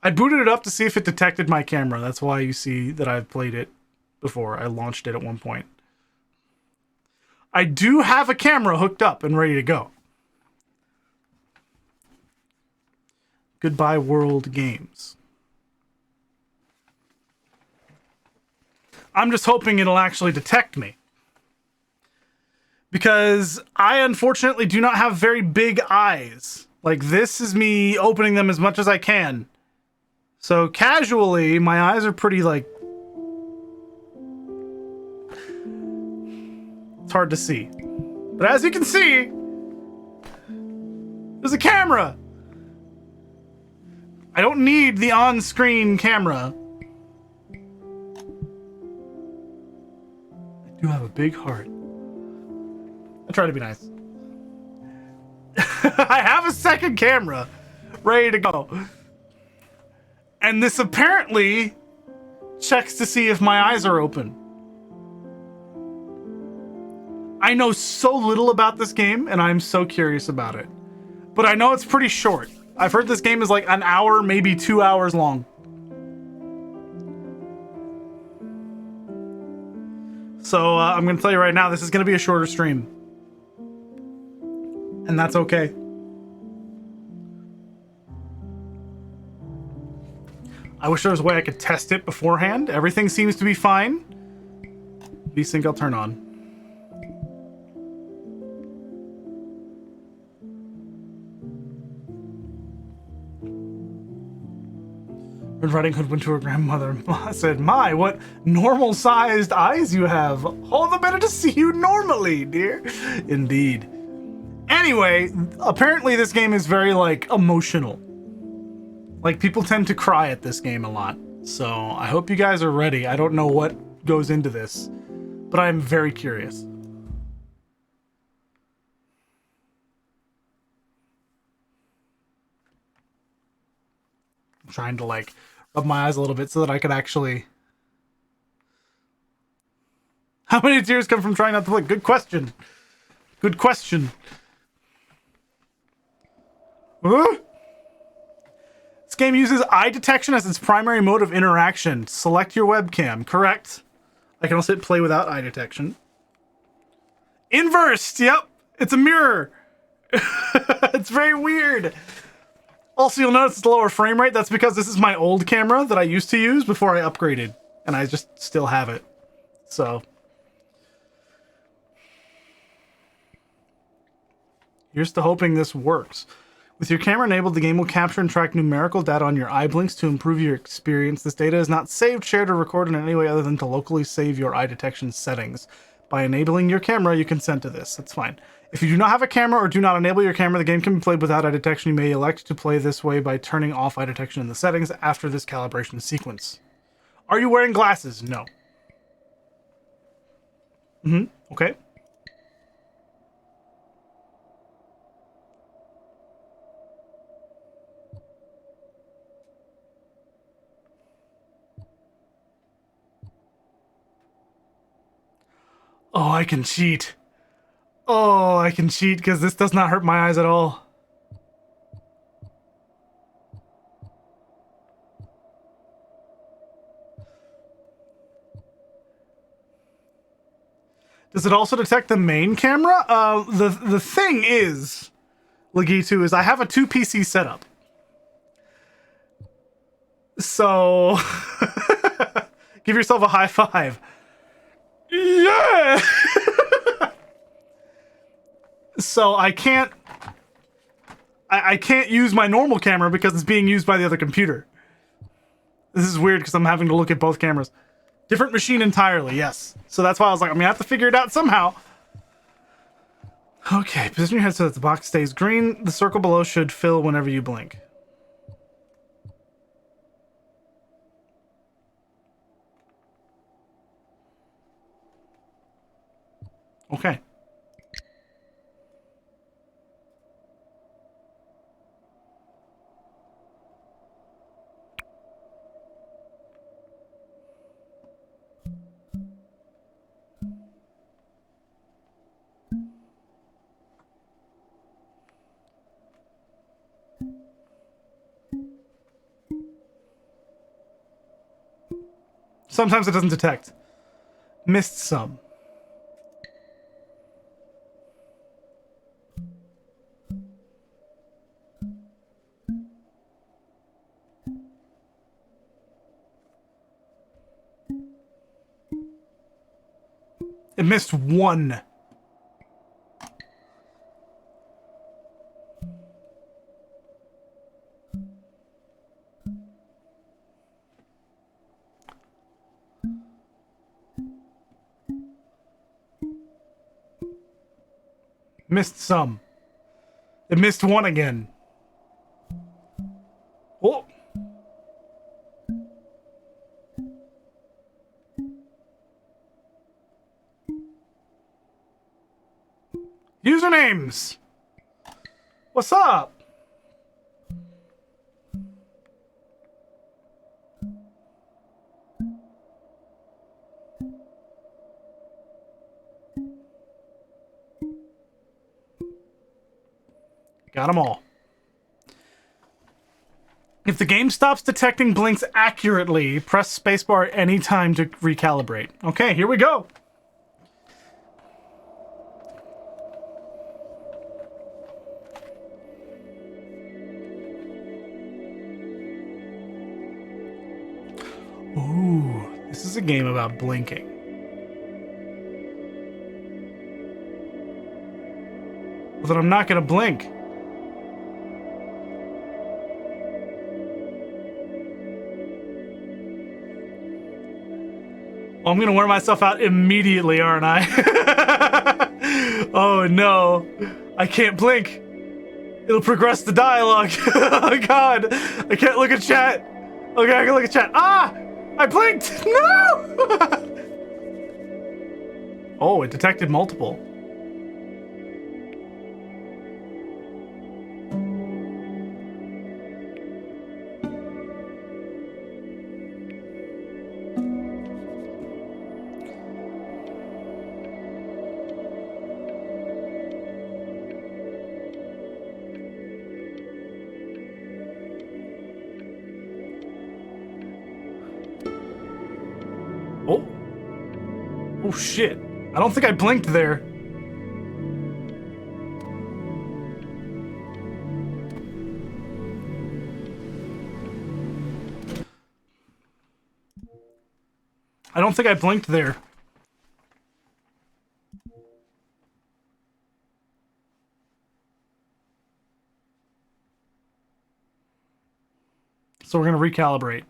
I booted it up to see if it detected my camera. That's why you see that I've played it before. I launched it at one point. I do have a camera hooked up and ready to go. Goodbye World Games. I'm just hoping it'll actually detect me. Because I unfortunately do not have very big eyes. Like, this is me opening them as much as I can. So casually, my eyes are pretty, like... It's hard to see. But as you can see, there's a camera. I don't need the on-screen camera. I do have a big heart. I try to be nice. I have a second camera ready to go. And this apparently checks to see if my eyes are open. I know so little about this game, and I'm so curious about it. But I know it's pretty short. I've heard this game is like an hour, maybe 2 hours long. So I'm going to tell you right now, this is going to be a shorter stream. And that's okay. I wish there was a way I could test it beforehand. Everything seems to be fine. VSync I'll turn on. Red Riding Hood went to her grandmother and said, "My, what normal-sized eyes you have. All the better to see you normally, dear." Indeed. Anyway, apparently this game is very, like, emotional. Like, people tend to cry at this game a lot. So, I hope you guys are ready. I don't know what goes into this, but I'm very curious. I'm trying to, like, rub my eyes a little bit so that I can actually... How many tears come from trying not to look? Good question. Good question. This game uses eye detection as its primary mode of interaction. Select your webcam. Correct. I can also hit play without eye detection. Inversed. Yep. It's a mirror. It's very weird. Also, you'll notice it's a lower frame rate. That's because this is my old camera that I used to use before I upgraded. And I just still have it. So... here's to hoping this works. With your camera enabled, the game will capture and track numerical data on your eye blinks to improve your experience. This data is not saved, shared, or recorded in any way other than to locally save your eye detection settings. By enabling your camera, you consent to this. That's fine. If you do not have a camera or do not enable your camera, the game can be played without eye detection. You may elect to play this way by turning off eye detection in the settings after this calibration sequence. Are you wearing glasses? No. Okay. Oh, I can cheat. Oh, I can cheat because this does not hurt my eyes at all. Does it also detect the main camera? The thing is, Lagitu, is I have a 2 PC setup. So, give yourself a high five. Yeah! So I can't use my normal camera because it's being used by the other computer. This is weird because I'm having to look at both cameras. Different machine entirely, yes. So that's why I was like, I'm gonna have to figure it out somehow. Okay, position your head so that the box stays green. The circle below should fill whenever you blink. Okay. Sometimes it doesn't detect. Missed some. It missed one. Missed some. It missed one again. Oh. Usernames. What's up? Got them all. If the game stops detecting blinks accurately, press spacebar any time to recalibrate. Okay, here we go. Ooh, this is a game about blinking. Well, then I'm not gonna blink. Well, I'm gonna wear myself out immediately, aren't I? Oh no, I can't blink. It'll progress the dialogue. Oh god, I can't look at chat. Okay, I can look at chat. Ah, I blinked. No. Oh, it detected multiple. Oh. Oh shit. I don't think I blinked there. I don't think I blinked there. So we're gonna recalibrate.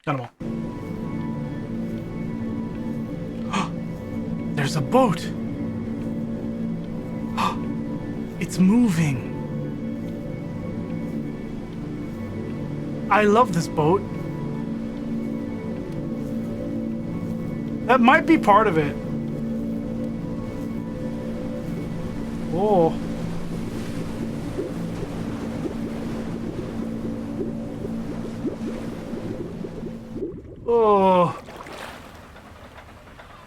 Got them all. There's a boat. It's moving. I love this boat. That might be part of it. Oh. Oh.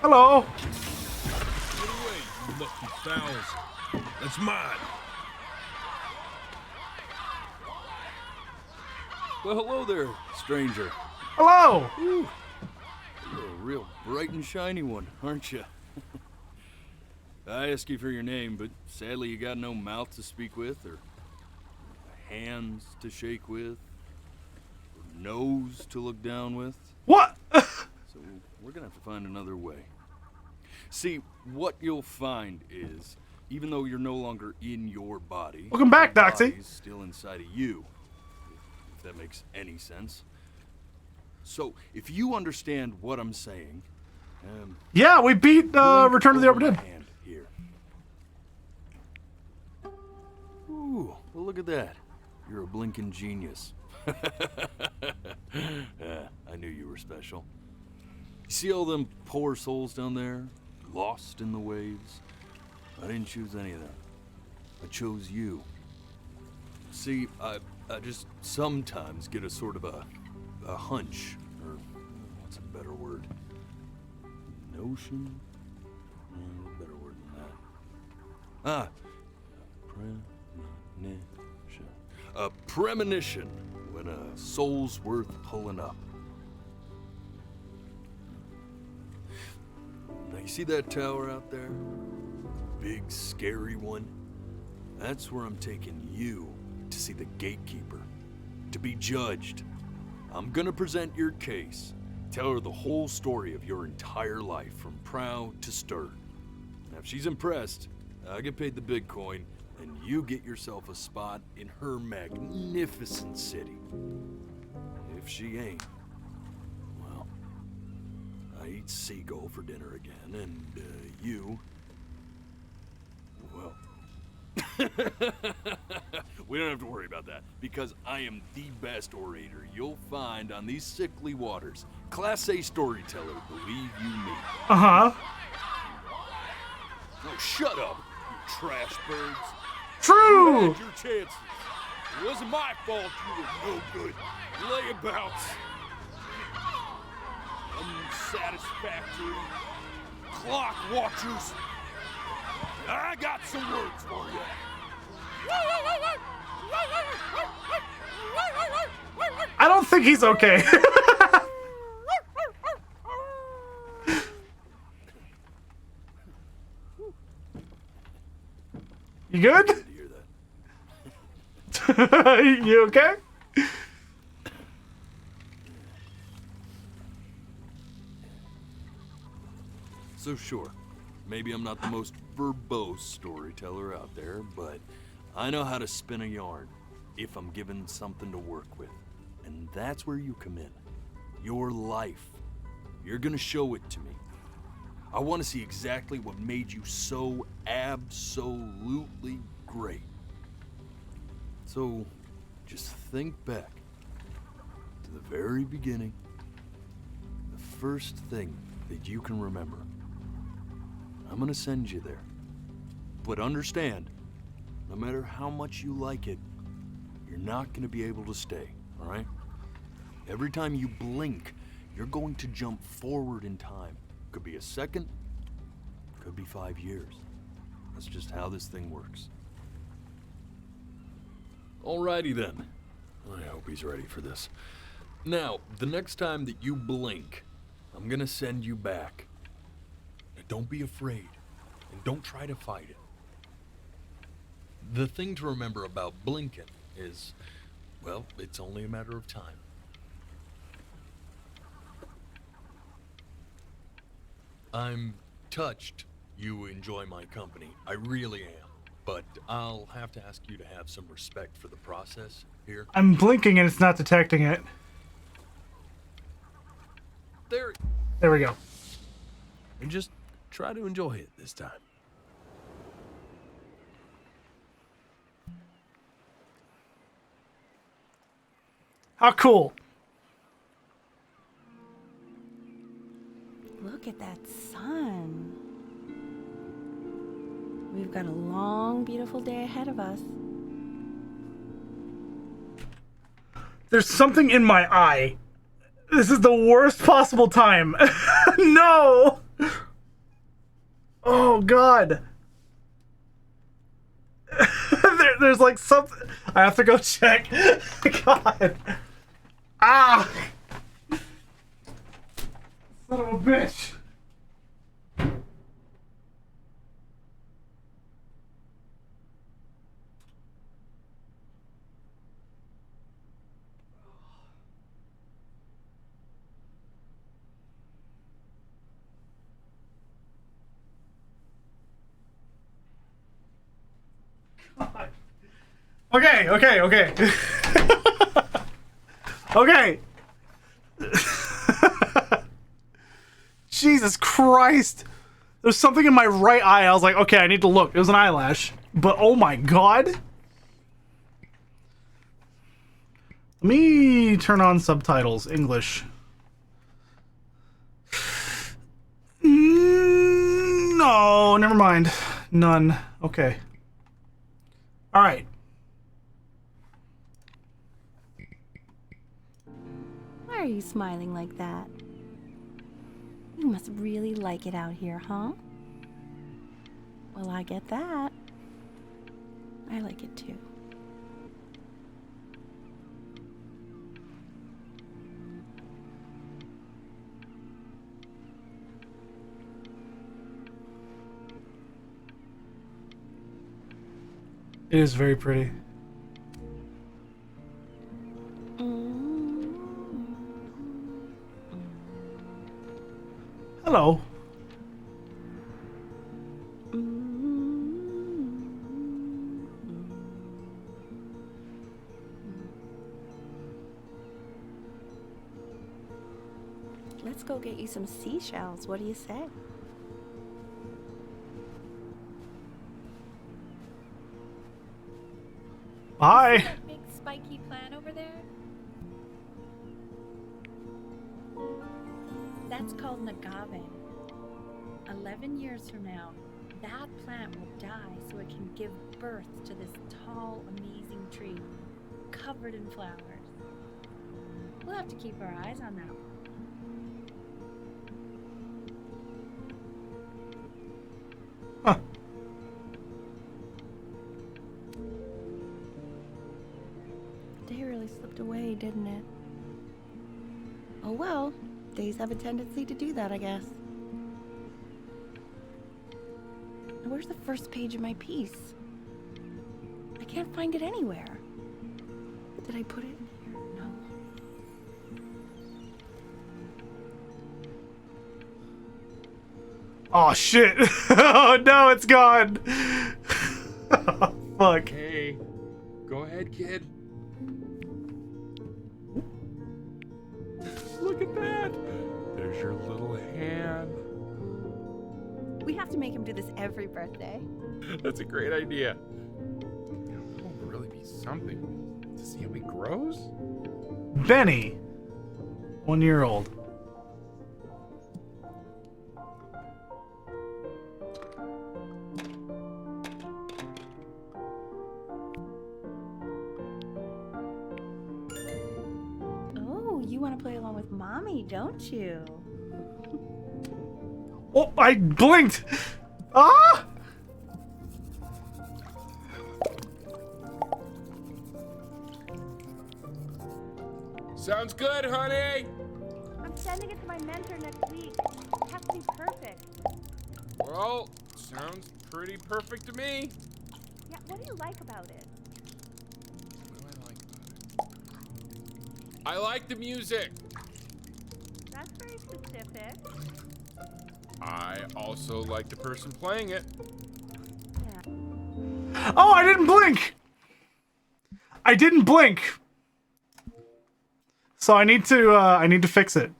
Hello. Get away, you lucky fowls. That's mine. Well, hello there, stranger. Hello. Ooh, you're a real bright and shiny one, aren't you? I ask you for your name, but sadly you got no mouth to speak with, or hands to shake with, or nose to look down with. What? So we're gonna have to find another way. See, what you'll find is, even though you're no longer in your body, Welcome back, your Doxy. body's still inside of you. If that makes any sense. So, if you understand what I'm saying, Yeah, we beat Return to the over Obra my Dinn. hand here. Ooh, well look at that. You're a blinking genius. I knew you were special. You see all them poor souls down there, lost in the waves? I didn't choose any of them. I chose you. See, I just sometimes get a sort of a hunch, or what's a better word? Notion? Better word than that. A premonition when a soul's worth pulling up. Now you see that tower out there? Big, scary one? That's where I'm taking you to see the gatekeeper, to be judged. I'm gonna present your case, tell her the whole story of your entire life, from proud to stern. Now if she's impressed, I get paid the big coin, and you get yourself a spot in her magnificent city. If she ain't, well, I eat seagull for dinner again, and you, well, we don't have to worry about that, because I am the best orator you'll find on these sickly waters. Class A storyteller, believe you me. Uh-huh. Oh, shut up, you trash birds. True! You had your chances. It wasn't my fault you were no good. Layabouts. Unsatisfactory. Clock watchers. I got some words for you. I don't think he's okay. You good? Did you hear that? You okay? So sure, maybe I'm not the most verbose storyteller out there, but I know how to spin a yarn if I'm given something to work with. And that's where you come in. Your life. You're gonna show it to me. I want to see exactly what made you so absolutely great. So, just think back to the very beginning, the first thing that you can remember. I'm gonna send you there. But understand, no matter how much you like it, you're not gonna be able to stay, all right? Every time you blink, you're going to jump forward in time. Could be a second, could be 5 years. That's just how this thing works. Alrighty then. I hope he's ready for this. Now, the next time that you blink, I'm gonna send you back. Now, don't be afraid, and don't try to fight it. The thing to remember about blinking is, well, it's only a matter of time. I'm touched you enjoy my company. I really am. But I'll have to ask you to have some respect for the process here. I'm blinking and it's not detecting it. There. There we go. And just try to enjoy it this time. How cool. Look at that sun. We've got a long, beautiful day ahead of us. There's something in my eye. This is the worst possible time. No! Oh, God. There's like something. I have to go check. God. Ah! Son of a bitch. Okay. Okay. Jesus Christ. There's something in my right eye. I was like, okay, I need to look. It was an eyelash. But oh my God. Let me turn on subtitles, English. No, never mind. None. Okay. All right. Why are you smiling like that? You must really like it out here, huh? Well, I get that. I like it too. It is very pretty. Hello. Let's go get you some seashells. What do you say? Bye. That big spiky plant over there? That's called an agave. 11 years from now, that plant will die so it can give birth to this tall, amazing tree covered in flowers. We'll have to keep our eyes on that one. Huh. The day really slipped away, didn't it? Oh well, days have a tendency to do that, I guess. Now, where's the first page of my piece? I can't find it anywhere. Did I put it in here? No. Oh shit. Oh no, it's gone. Oh, fuck. Hey, go ahead, kid. Look at that. There's your little hand. We have to make him do this every birthday. That's a great idea. It will really be something to see how he grows. Benny. 1 year old. Oh, you want to play along with Mommy, don't you? Oh, I blinked. Ah! Sounds good, honey. I'm sending it to my mentor next week. It has to be perfect. Well, sounds pretty perfect to me. Yeah, what do you like about it? What do I like about it? I like the music. That's very specific. I also like the person playing it. Yeah. Oh, I didn't blink. I didn't blink. So I need to fix it.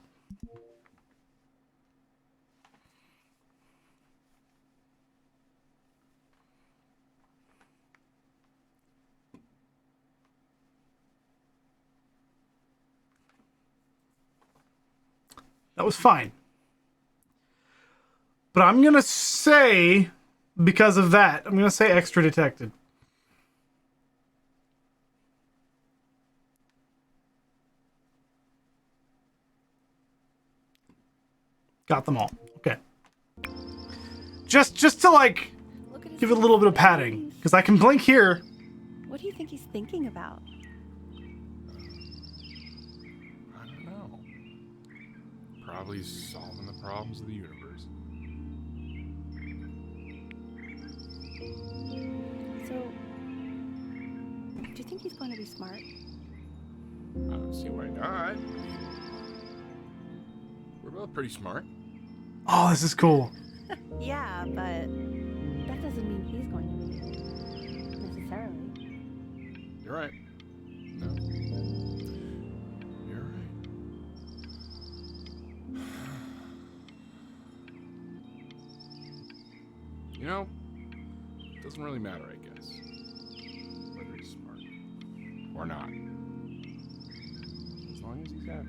That was fine. But I'm going to say, because of that, I'm going to say extra detected. Got them all. Okay. Just to like Look at his give it a little bit of padding, face. because I can blink here. What do you think he's thinking about? I don't know. Probably solving the problems of the universe. So, do you think he's going to be smart? I don't see why not. We're both pretty smart. Oh, this is cool. Yeah, but that doesn't mean he's going to be necessarily. You're right. No. You're right. You know, it doesn't really matter, I guess, whether he's smart or not. As long as he's happy.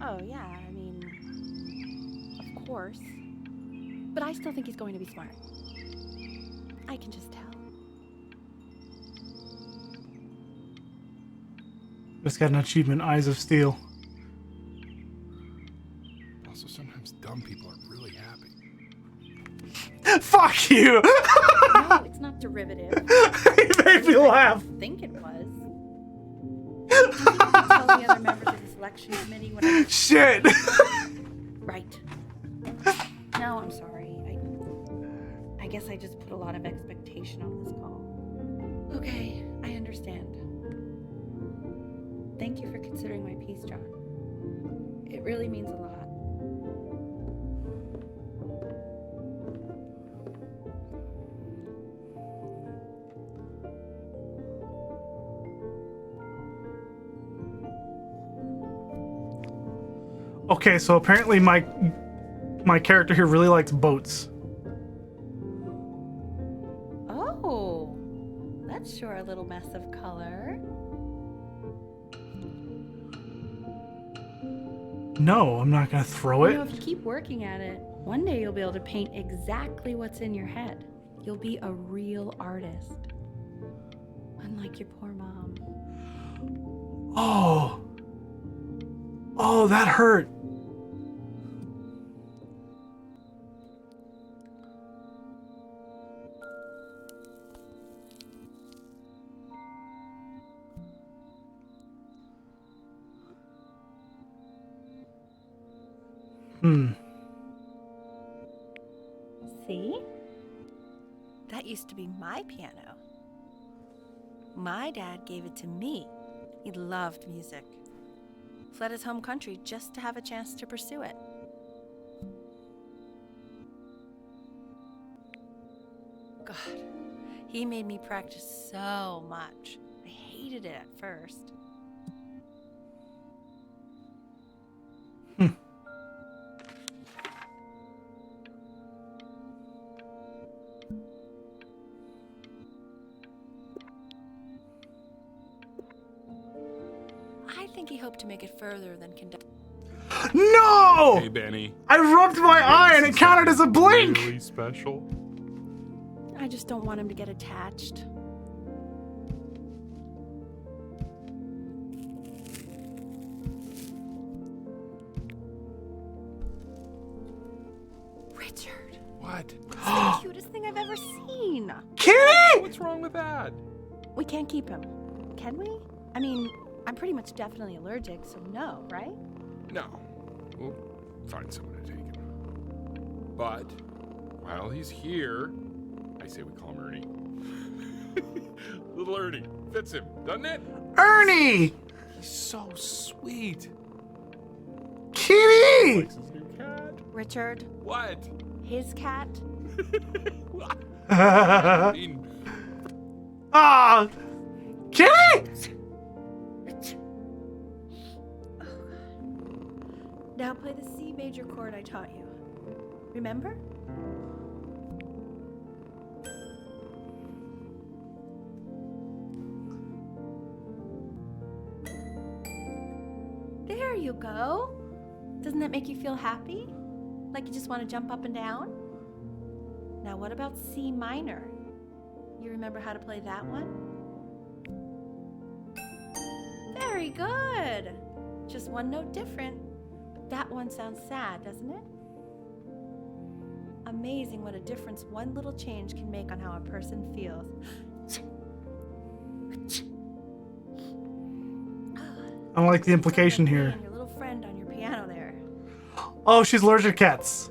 Oh, yeah, I mean, of course. But I still think he's going to be smart. I can just tell. Just got an achievement, Eyes of Steel. Also, sometimes dumb people are really happy. Fuck you! No, it's not derivative. You made me laugh. I think it was. Tell the other members of the selection committee when I... Shit! Right. No, I'm sorry. I guess I just put a lot of expectation on this call. Okay, I understand. Thank you for considering my piece, John. It really means a lot. Okay, so apparently my character here really likes boats. Oh, that's sure a little mess of color. No, I'm not gonna throw You know, it. if you keep working at it, one day you'll be able to paint exactly what's in your head. You'll be a real artist. Unlike your poor mom. Oh. Oh, that hurt. See? That used to be my piano. My dad gave it to me. He loved music. Fled his home country just to have a chance to pursue it. God, he made me practice so much. I hated it at first. I think he hoped to make it further than conduct. No! Hey, Benny. I rubbed my eye and it counted as a blink. Really special. I just don't want him to get attached. Richard, What? it's the cutest thing I've ever seen. Kitty! What's wrong with that? We can't keep him, can we? I mean, I'm pretty much definitely allergic, so no, right? No. We'll find someone to take him. But while he's here, I say we call him Ernie. Little Ernie. Fits him, doesn't it? Ernie! He's so sweet. Kitty! Likes his new cat. Richard, What? his cat. I mean, Ah! Kitty! Now play the C major chord I taught you. Remember? There you go. Doesn't that make you feel happy? Like you just want to jump up and down? Now what about C minor? You remember how to play that one? Very good. Just one note different. But that one sounds sad, doesn't it? Amazing what a difference one little change can make on how a person feels. I don't like the implication here. And your little friend on your piano there. Oh, she's allergic to cats.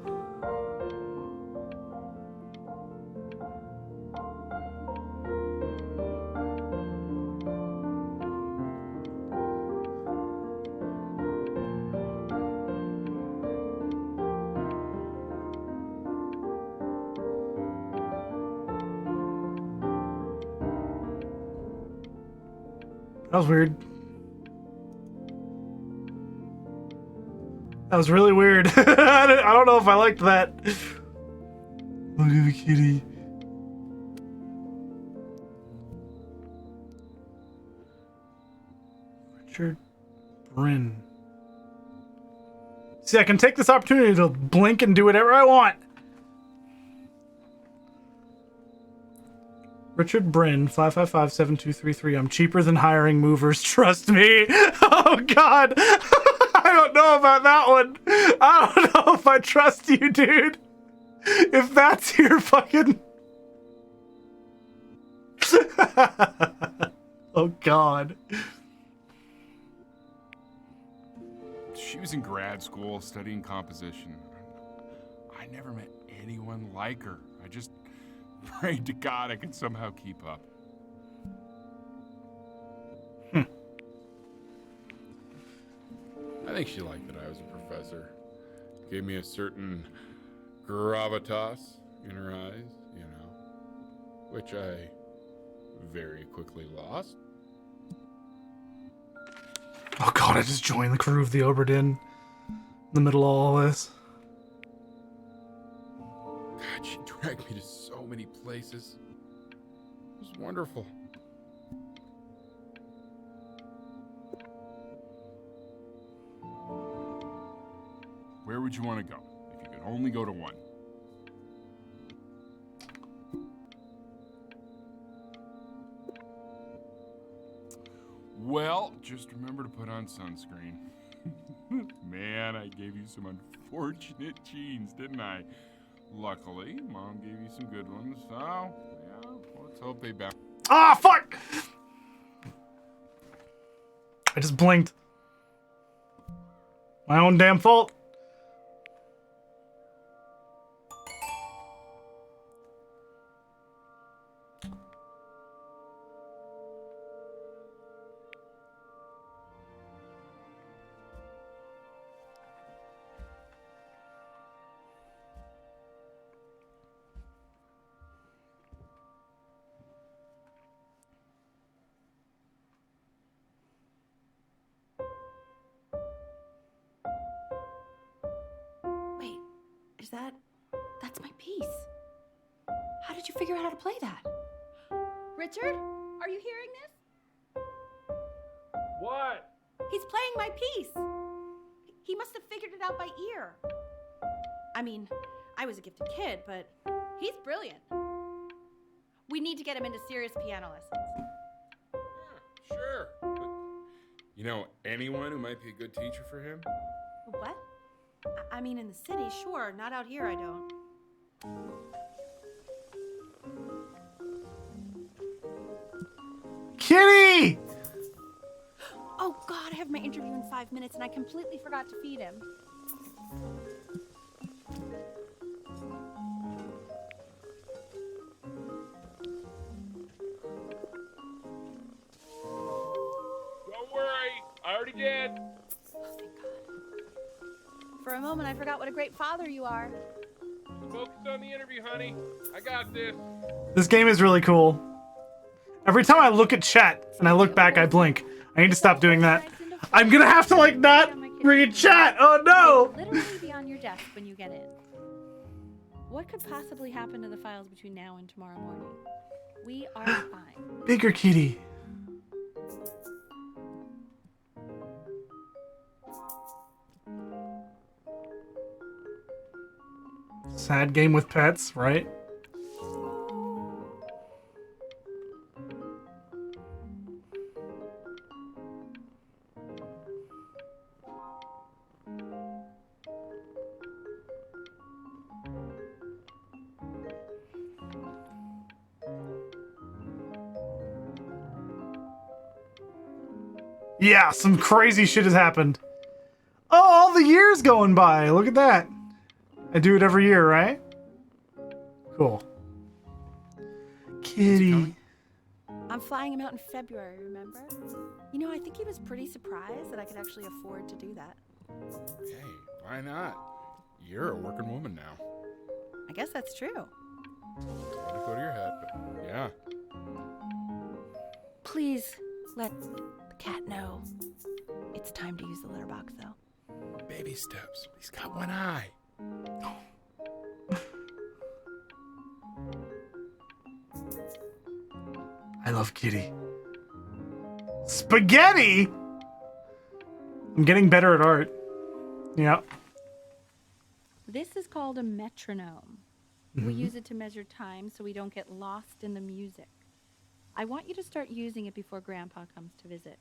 That was weird. That was really weird. I don't know if I liked that. Look at the kitty. Richard Bryn. See, I can take this opportunity to blink and do whatever I want. Richard Bryn, 555-7233. I'm cheaper than hiring movers, trust me. Oh, God. I don't know about that one. I don't know if I trust you, dude. If that's your fucking... Oh, God. she was in grad school studying composition. I never met anyone like her. I just Prayed to God I could somehow keep up. I think she liked that I was a professor. Gave me a certain gravitas in her eyes, you know, which I very quickly lost. Oh god, I just joined the crew of the Oberdin in the middle of all this. God, she dragged me to so many places. It was wonderful. Where would you want to go if you could only go to one? Well, just remember to put on sunscreen. Man, I gave you some unfortunate genes, didn't I? Luckily, Mom gave you some good ones, so yeah, let's hope they bounce. Ah, fuck! I just blinked. My own damn fault. Wait, that's my piece. How did you figure out how to play that? Richard, are you hearing this? What? He's playing my piece. He must have figured it out by ear. I mean, I was a gifted kid, but he's brilliant. We need to get him into serious piano lessons. Yeah, sure. But you know anyone who might be a good teacher for him? What? I mean, in the city, sure. Not out here, I don't. Kitty! Oh, God, I have my interview in 5 minutes, and I completely forgot to feed him. Don't worry, I already did. Oh, thank God. For a moment, I forgot what a great father you are. Focus on the interview, honey. I got this. This game is really cool. Every time I look at chat and I look back, I blink. I need to stop doing that. I'm gonna have to, like, not read chat. Oh, no! Literally be on your desk when you get in. What could possibly happen to the files between now and tomorrow morning? We are fine. Bigger kitty. Sad game with pets, right? Yeah, some crazy shit has happened. Oh, all the years going by. Look at that. I do it every year, right? Cool. Kitty. I'm flying him out in February, remember? You know, I think he was pretty surprised that I could actually afford to do that. Hey, why not? You're a working woman now. I guess that's true. Let it go to your head, but yeah. Please let the cat know. It's time to use the litter box, though. Baby steps. He's got one eye. I love Kitty. Spaghetti? I'm getting better at art. Yeah. This is called a metronome. We use it to measure time so we don't get lost in the music. I want you to start using it before Grandpa comes to visit.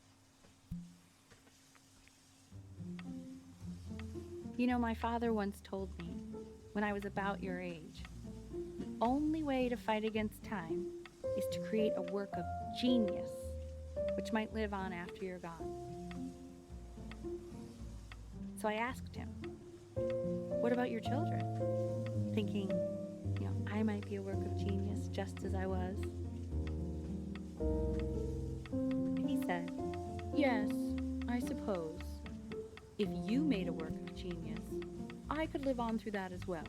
You know, my father once told me, when I was about your age, the only way to fight against time is to create a work of genius, which might live on after you're gone. So I asked him, what about your children? Thinking, You know, I might be a work of genius just as I was. He said, "Yes, I suppose. If you made a work of genius, I could live on through that as well."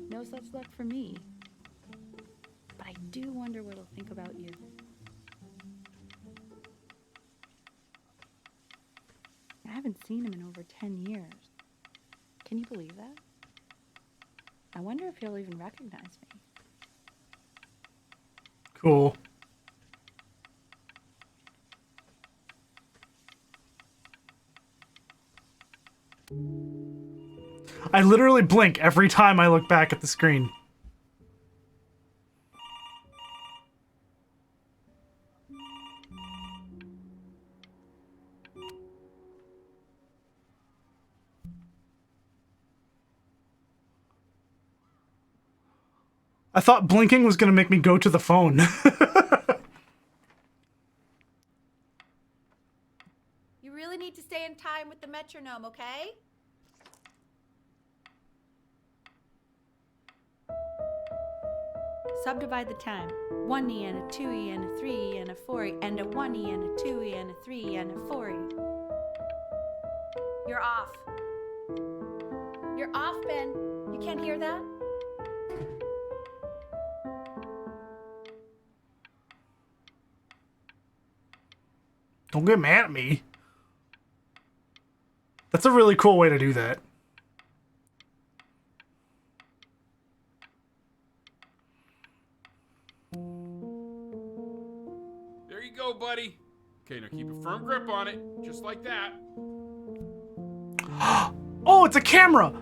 No such luck for me. But I do wonder what he'll think about you. I haven't seen him in over 10 years. Can you believe that? I wonder if he'll even recognize me. Cool. I literally blink every time I look back at the screen. I thought blinking was gonna make me go to the phone. You really need to stay in time with the metronome, okay? Subdivide the time. 1E and a 2E and a 3E and a 4E and a 1E and a 2E and a 3E and a 4E. You're off. You're off, Ben. You can't hear that? Don't get mad at me. That's a really cool way to do that. There you go, buddy. Okay, now keep a firm grip on it, just like that. Oh, it's a camera!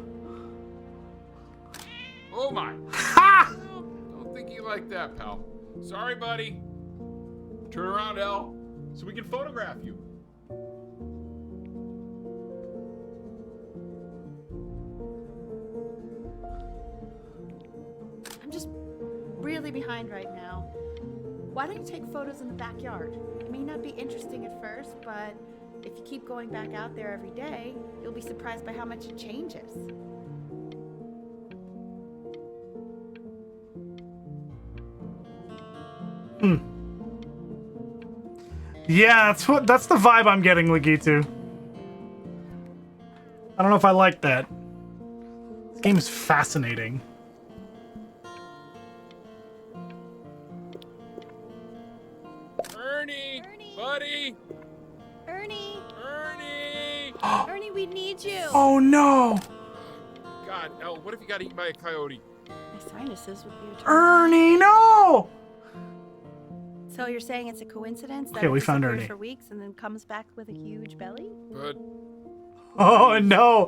Oh my. Ha! Well, don't think you like that, pal. Sorry, buddy. Turn around, Elle, so we can photograph you. I'm just really behind right now. Why don't you take photos in the backyard? It may not be interesting at first, but if you keep going back out there every day, you'll be surprised by how much it changes. Yeah, that's the vibe I'm getting, Lagitu. I don't know if I like that. This game is fascinating. Ernie! Ernie! Buddy! Ernie! Ernie! Ernie, we need you! Oh no! God, Elle, what if you got eaten by a coyote? My sinuses would be a turn. Ernie, no! So you're saying it's a coincidence that Okay, it we found disappears Ernie. for weeks and then comes back with a huge belly? But Oh no!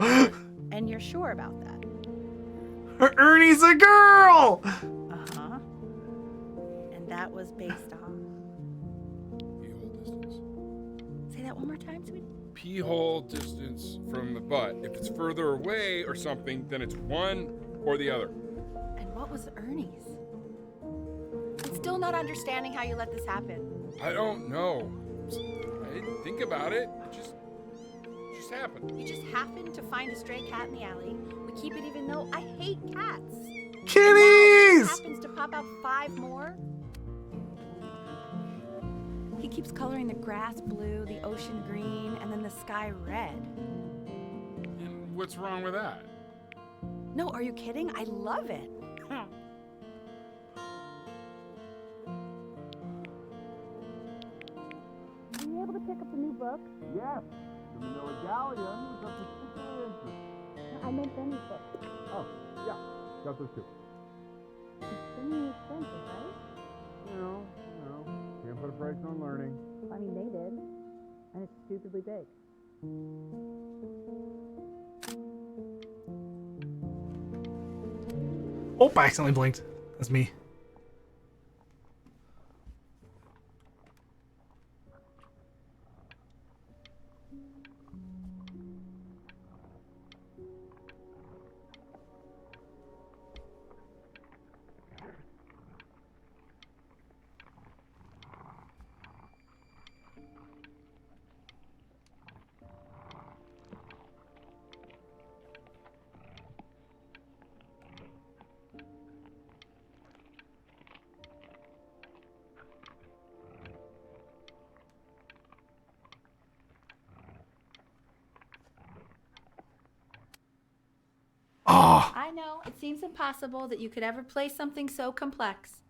And you're sure about that? Ernie's a girl! Uh-huh. And that was based on... pee-hole distance. Say that one more time, sweetie. Pee-hole distance from the butt. If it's further away or something, then it's one or the other. And what was Ernie's? I'm still not understanding how you let this happen. I don't know. I didn't think about it. It just happened. You just happened to find a stray cat in the alley. We keep it even though I hate cats. Kitties! Happens to pop out 5 more. He keeps coloring the grass blue, the ocean green, and then the sky red. And what's wrong with that? No, are you kidding? I love it. Were you able to pick up the new book? Yes, the Manila Galleon was of particular interest. I meant Benny's book. Oh, yeah, got those two. It's pretty expensive, right? You know, can't put a price on learning. I mean, they did. And it's stupidly big. Oh, I accidentally blinked. That's me. seems impossible that you could ever play something so complex.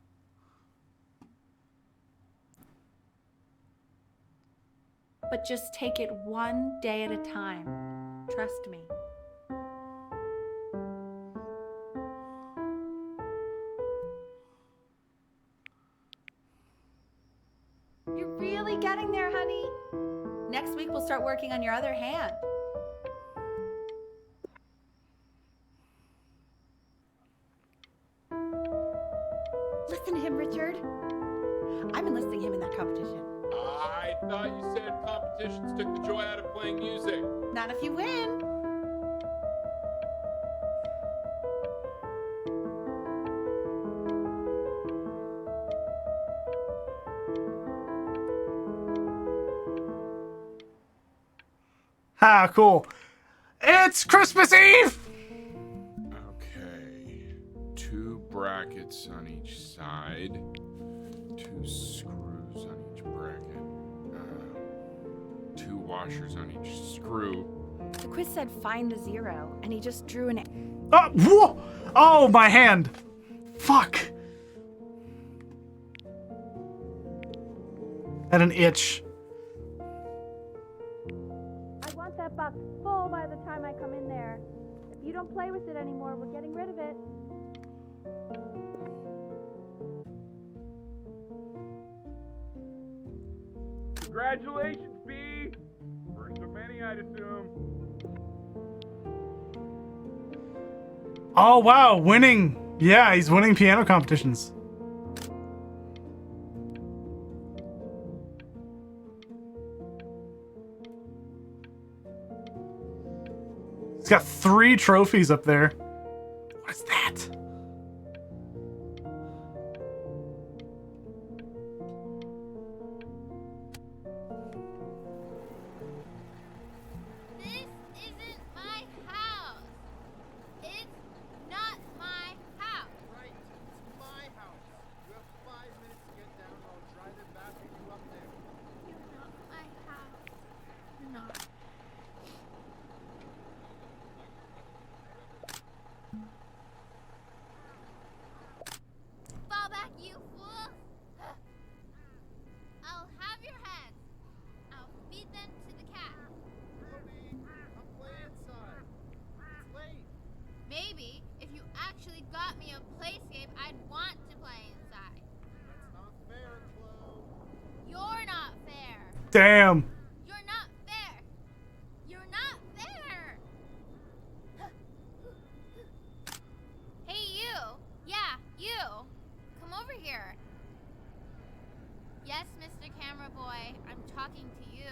But just take it one day at a time. Trust me. You're really getting there, honey. Next week we'll start working on your other hand. Listen to him, Richard. I'm enlisting him in that competition. I thought you said competitions took the joy out of playing music. Not if you win. Ah, cool. It's Christmas Eve! Okay. 2 brackets on each side. 2 screws on each bracket. 2 washers on each screw. The quiz said find the 0, and he just drew an. Oh, whoa! Oh, my hand! Fuck! Had an itch. I want that box full by the time I come in there. If you don't play with it anymore, we're getting rid of it. Congratulations, B! First of many, I'd assume. Oh, wow, winning. Yeah, he's winning piano competitions. He's got 3 trophies up there. What is that? This isn't my house. It's not my house. Right, it's my house. You have 5 minutes to get down, and I'll drive it back with you up there. You're not my house. You're not. Fall back, you fool. I'll have your heads. I'll feed them to the cat. Chloe, I'll play inside. It's late. Maybe if you actually got me a playscape, I'd want to play inside. That's not fair, Chloe. You're not fair. Damn. You're not fair. You're not fair. Hey, you. Yeah, you. Come over here. Yes, Mr. Camera Boy, I'm talking to you.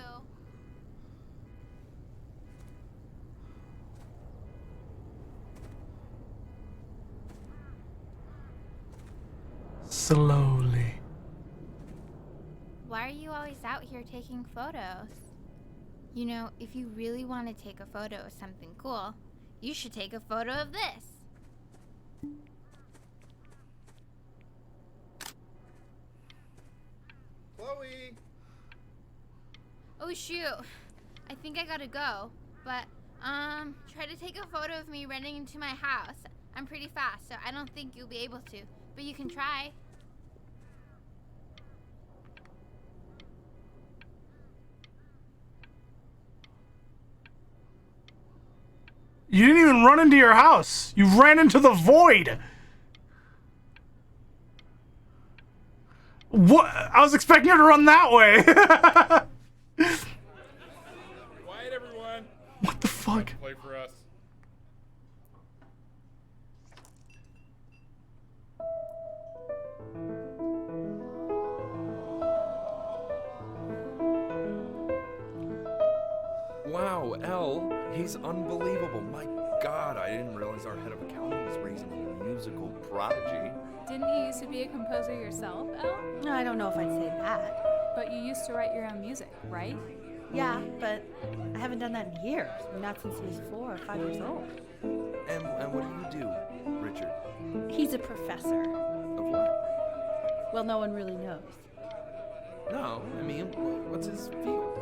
Slowly. Why are you always out here taking photos? You know, if you really want to take a photo of something cool, you should take a photo of this. Chloe! Oh shoot, I think I gotta go. But, try to take a photo of me running into my house. I'm pretty fast, so I don't think you'll be able to. But you can try. You didn't even run into your house. You ran into the void. What? I was expecting her to run that way. Quiet, everyone. What the fuck? Play for us. Wow, L, he's unbelievable. My God, I didn't realize our head of accounting was raising a musical prodigy. Didn't you used to be a composer yourself, Elle? No, I don't know if I'd say that. But you used to write your own music, right? Yeah, but I haven't done that in years. Not since he was 4 or 5 years old. And what do you do, Richard? He's a professor. Of what? Well, no one really knows. No, I mean, what's his field?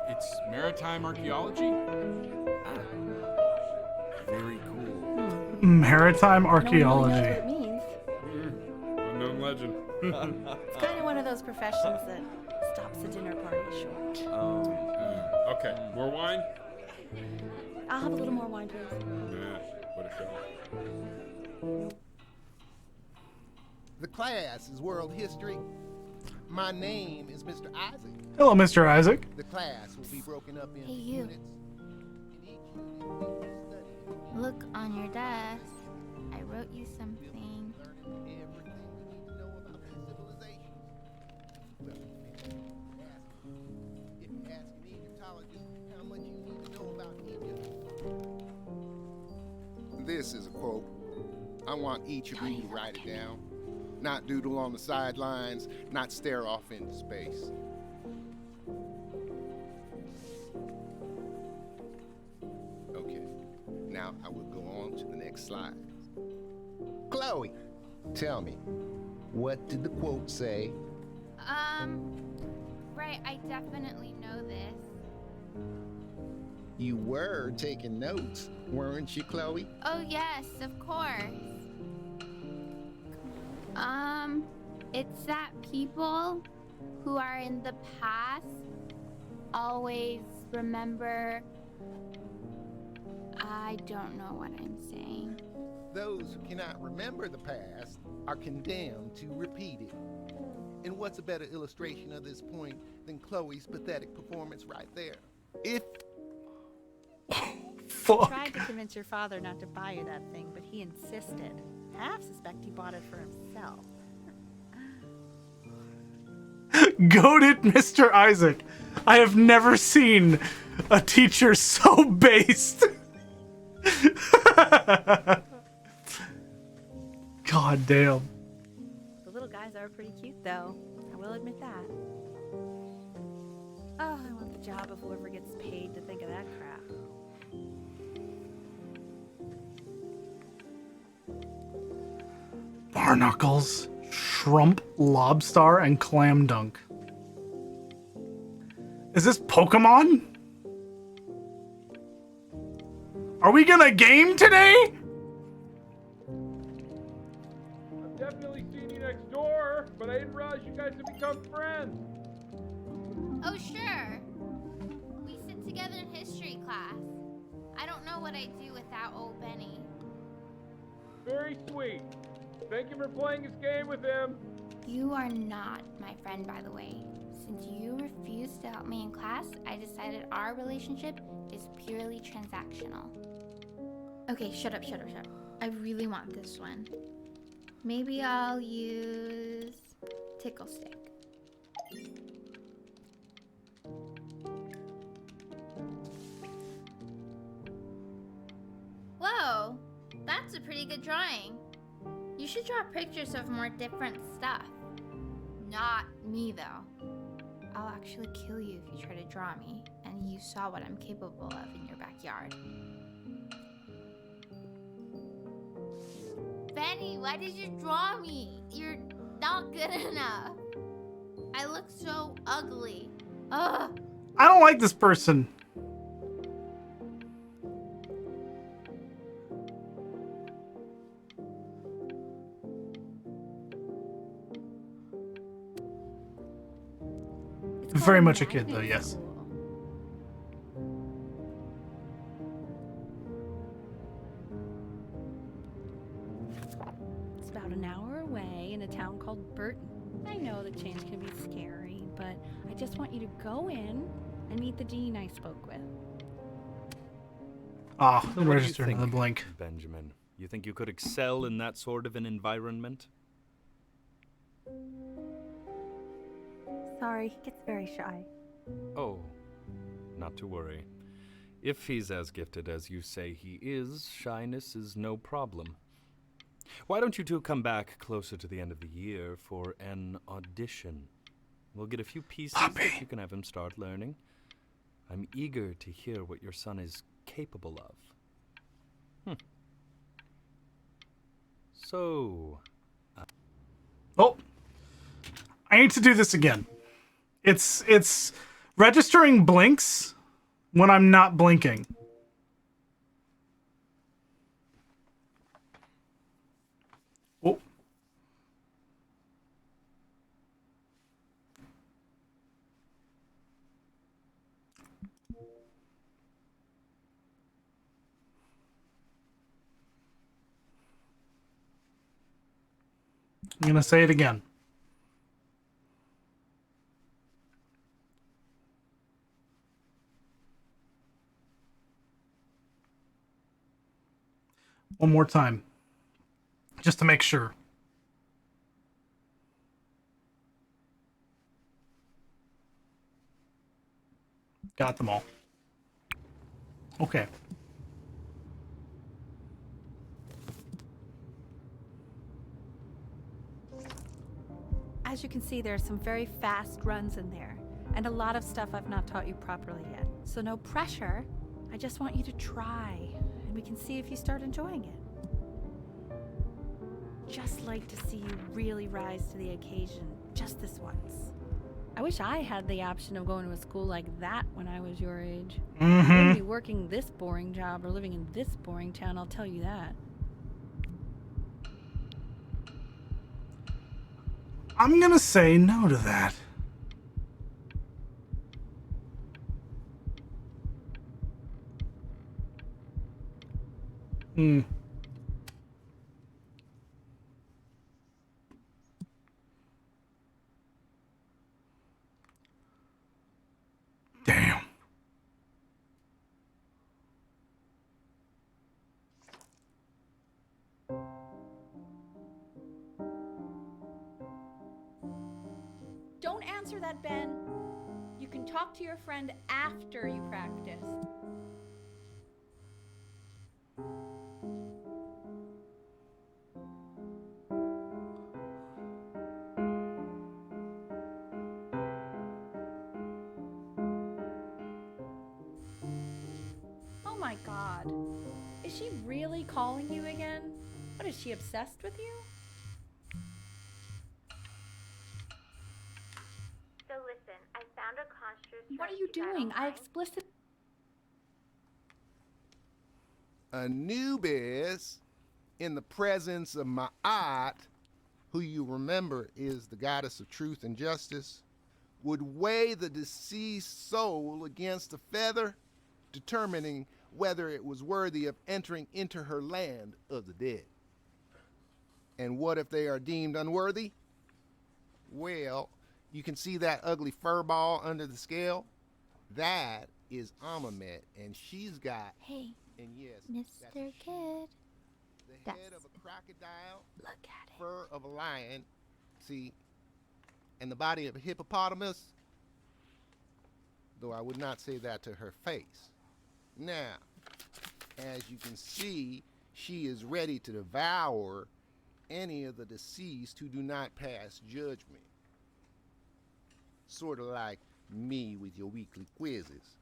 It's maritime archaeology. Ah, very cool. Maritime No one really knows what archaeology. it means. Unknown legend. It's kind of one of those professions that stops a dinner party short. Okay, more wine? I'll have a little more wine, please. Nah, what a show. The class is world history. My name is Mr. Isaac. Hello, Mr. Isaac. The class will be broken up into Hey, you. units. In each unit, we will study Look on your desk. I wrote you something. learning everything we need to know about these civilizations. Well, if you ask an Egyptologist how much you need to know about Egypt. This is a quote. I want each of you to write it down. Not doodle on the sidelines, not stare off into space. Okay, now I will go on to the next slide. Chloe, tell me, what did the quote say? Right, I definitely know this. You were taking notes, weren't you, Chloe? Oh, yes, of course. It's that people who are in the past always remember. I don't know what I'm saying. Those who cannot remember the past are condemned to repeat it. And what's a better illustration of this point than Chloe's pathetic performance right there? If Fuck. Tried to convince your father not to buy you that thing, but he insisted. Half suspect he bought it for himself. Goated Mr. Isaac. I have never seen a teacher so based. God damn. The little guys are pretty cute, though. I will admit that. Oh, I want the job of whoever gets paid to think of that crap. Barnacles, shrimp, lobster, and clam dunk. Is this Pokemon? Are we gonna game today? I've definitely seen you next door, but I didn't realize you guys had become friends. Oh, sure. We sit together in history class. I don't know what I'd do without old Benny. Very sweet. Thank you for playing this game with him. You are not my friend, by the way. Since you refused to help me in class, I decided our relationship is purely transactional. Okay, shut up. I really want this one. Maybe I'll use Tickle Stick. Whoa, that's a pretty good drawing. You should draw pictures of more different stuff. Not me, though. I'll actually kill you if you try to draw me, and you saw what I'm capable of in your backyard. Benny, why did you draw me? You're not good enough. I look so ugly. Ugh. I don't like this person. Very much a kid, though, yes. It's about an hour away in a town called Burton. I know the change can be scary, but I just want you to go in and meet the dean I spoke with. Ah, What do you registered in think, the blink. Benjamin? You think you could excel in that sort of an environment? Sorry, he gets very shy. Oh, not to worry. If he's as gifted as you say he is, shyness is no problem. Why don't you two come back closer to the end of the year for an audition? We'll get a few pieces that you can have him start learning. I'm eager to hear what your son is capable of. So... Oh, I need to do this again. It's registering blinks when I'm not blinking. I'm gonna say it again. One more time. Just to make sure. Got them all. Okay. As you can see, there are some very fast runs in there, and a lot of stuff I've not taught you properly yet. So no pressure. I just want you to try, and we can see if you start enjoying it. Just like to see you really rise to the occasion, just this once. I wish I had the option of going to a school like that when I was your age. I wouldn't be working this boring job or living in this boring town, I'll tell you that. I'm gonna say no to that. Damn. Don't answer that, Ben. You can talk to your friend after you practice. Oh my God. Is she really calling you again? What, is she obsessed with you? So listen, I found a construct. What are you doing? I explicit. Anubis, in the presence of Ma'at, who you remember is the goddess of truth and justice, would weigh the deceased soul against a feather, determining whether it was worthy of entering into her land of the dead. And what if they are deemed unworthy? Well, you can see that ugly fur ball under the scale? That is Amamet, and she's got... Hey, and yes, Mr. Kid. the head of a crocodile, Look at it. fur of a lion, see, and the body of a hippopotamus, though I would not say that to her face. Now, as you can see, she is ready to devour any of the deceased who do not pass judgment. Sort of like me with your weekly quizzes.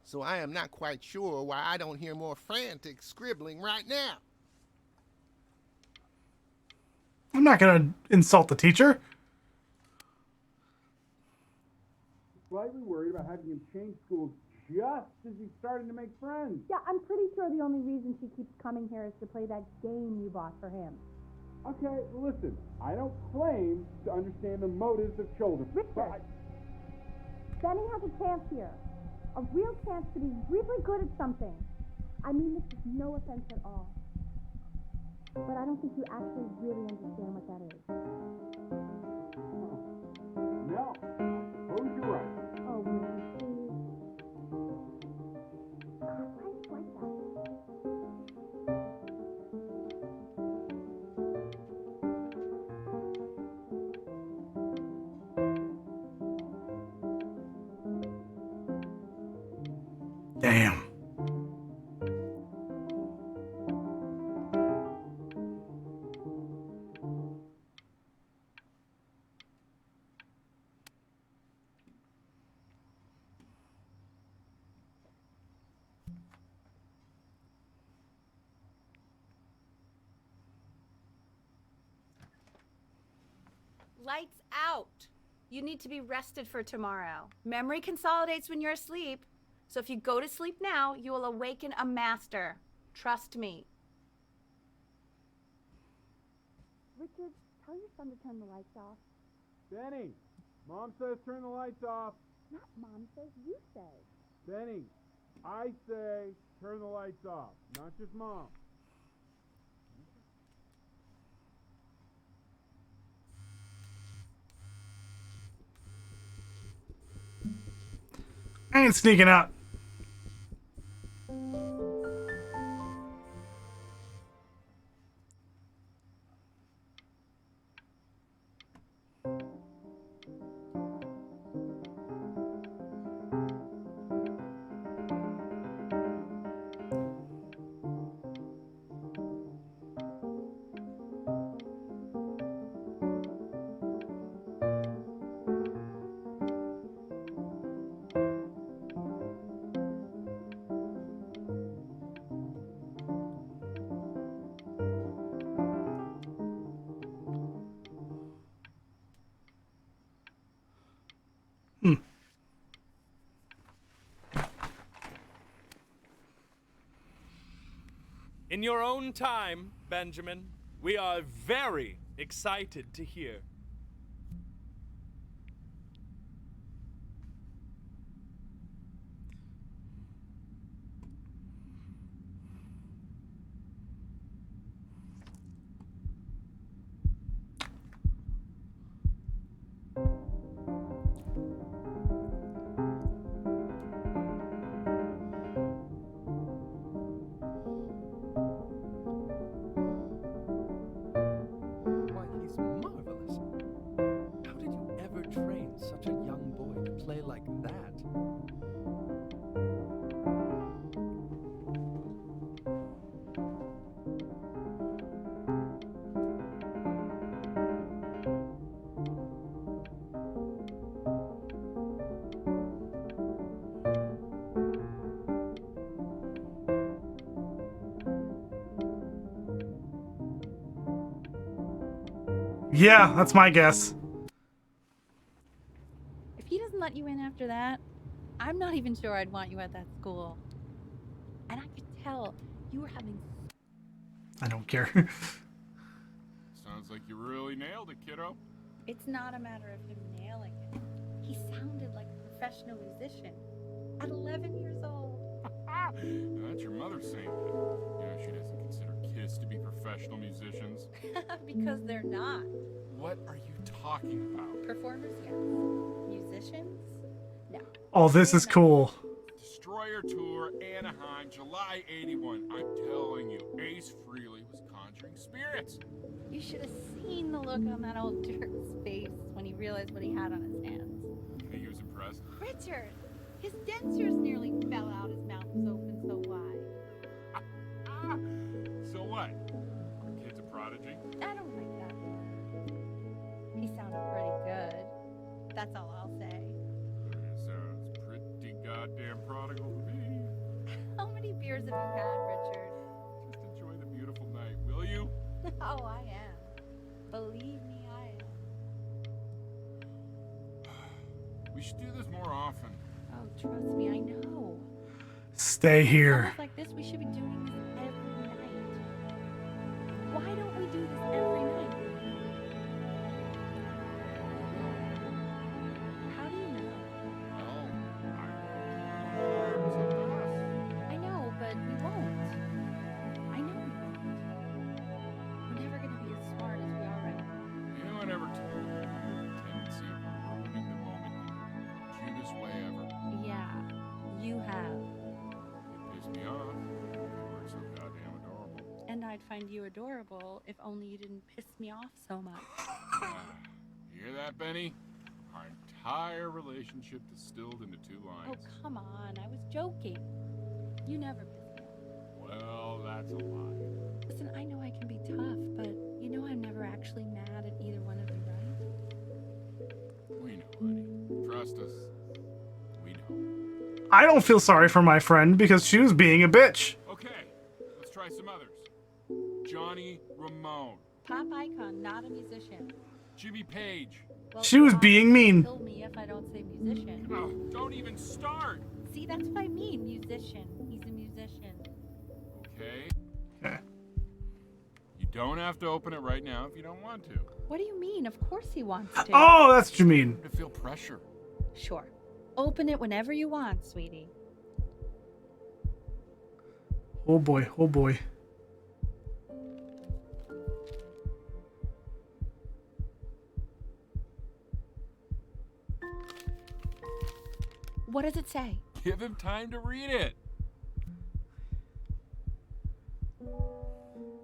So I am not quite sure why I don't hear more frantic scribbling right now. I'm not gonna insult the teacher. Slightly worried about having him change schools just as he's starting to make friends. Yeah, I'm pretty sure the only reason she keeps coming here is to play that game you bought for him. Okay, listen, I don't claim to understand the motives of children. Richard, Benny has a chance here. A real chance to be really good at something. I mean this is no offense at all. But I don't think you actually really understand what that is. No, I suppose you're right. Oh, Richard, please. God, why is it like that? Damn. Lights out. You need to be rested for tomorrow. Memory consolidates when you're asleep. So if you go to sleep now, you will awaken a master. Trust me. Richard, tell your son to turn the lights off. Benny, Mom says turn the lights off. Not Mom says, you say. Benny, I say turn the lights off, not just Mom. I ain't sneaking out. In your own time, Benjamin, we are very excited to hear. Why, he's marvelous. How did you ever train such a young boy to play like that? Yeah, that's my guess. If he doesn't let you in after that, I'm not even sure I'd want you at that school. And I could tell you were having. I don't care. Sounds like you really nailed it, kiddo. It's not a matter of him nailing it. He sounded like a professional musician at 11 years old. Now, that's your mother saying that. Yeah, she doesn't consider kids to be professional musicians. Because they're not. What are you talking about? Performers, yes. Musicians, no. Oh, this is cool. Destroyer Tour, Anaheim, July 81. I'm telling you, Ace Frehley was conjuring spirits. You should have seen the look on that old jerk's face when he realized what he had on his hands. You think he was impressed? Richard, his dentures nearly fell out. His mouth was open so wide. So what? Our kid's a prodigy? I don't like that word. He sounded pretty good. That's all I'll say. Sounds pretty goddamn prodigal to me. How many beers have you had, Richard? Just enjoy the beautiful night, will you? Oh, I am. Believe me, I am. We should do this more often. Oh, trust me, I know. Stay here. Times like this, we should be doing this every night. Why don't we do this every night? How do you know? I know, but we won't. I know we won't. We're never gonna be as smart as we already are. You know, I never told you the tendency of ruining the moment in the cutest way ever. Yeah, you have. You pissed me off. You were so goddamn adorable. And I'd find you adorable if only you didn't piss me off so much. You hear that, Benny? Our entire relationship distilled into 2 Oh, lines. come on. I was joking. You never piss me off. Well, that's a lie. Listen, I know I can be tough, but you know I'm never actually mad at either one of you, right? We know, honey. Trust us. We know. I don't feel sorry for my friend because she was being a bitch. Okay, let's try some others. Johnny Ramone. Pop icon, not a musician. Jimmy Page. Well, She was Bob being will mean. Kill me if I don't say musician. Oh, don't even start. See, that's what I mean, musician. He's a musician. Okay? Okay. You don't have to open it right now if you don't want to. What do you mean? Of course he wants to. Oh, that's what you mean. To feel pressure. Sure. Open it whenever you want, sweetie. Oh boy, oh boy. What does it say? Give him time to read it.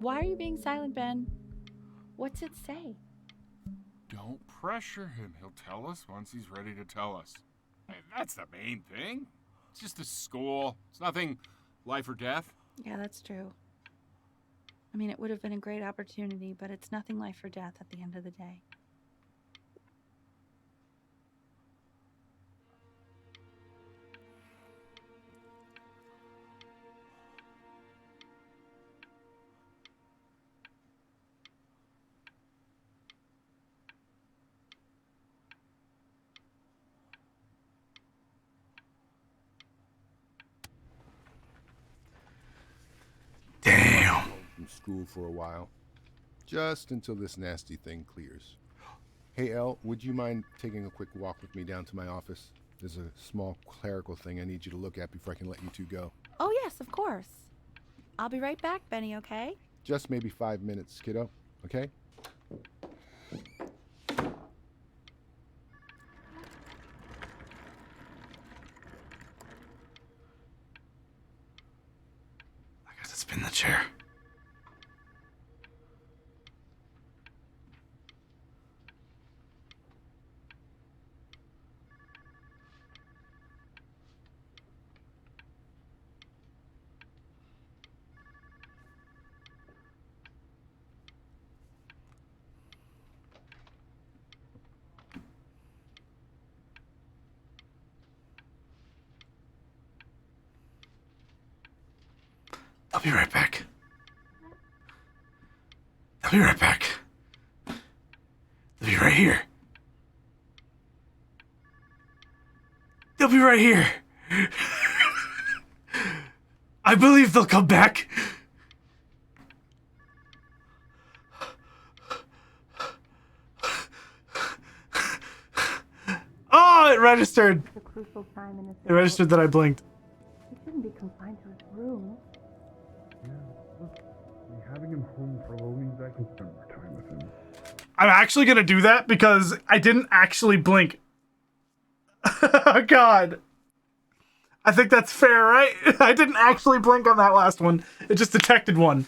Why are you being silent, Ben? What's it say? Don't pressure him. He'll tell us once he's ready to tell us. Hey, that's the main thing. It's just a school. It's nothing life or death. Yeah, that's true. I mean, it would have been a great opportunity, but it's nothing life or death at the end of the day. Damn. From school for a while, just until this nasty thing clears. Hey, Elle, would you mind taking a quick walk with me down to my office? There's a small clerical thing I need you to look at before I can let you two go. Oh, yes, of course. I'll be right back, Benny, okay? Just maybe 5 minutes, kiddo, okay? I gotta spin the chair. I'll be right back. I'll be right back. They'll be right here. They'll be right here. I believe they'll come back. Oh, it registered. It's a crucial time in this. It registered that I blinked. He shouldn't be confined to his room. Yeah, look, having him home for a while means I can spend more time with him. I'm actually gonna do that because I didn't actually blink. Oh, God. I think that's fair, right? I didn't actually blink on that last one. It just detected one.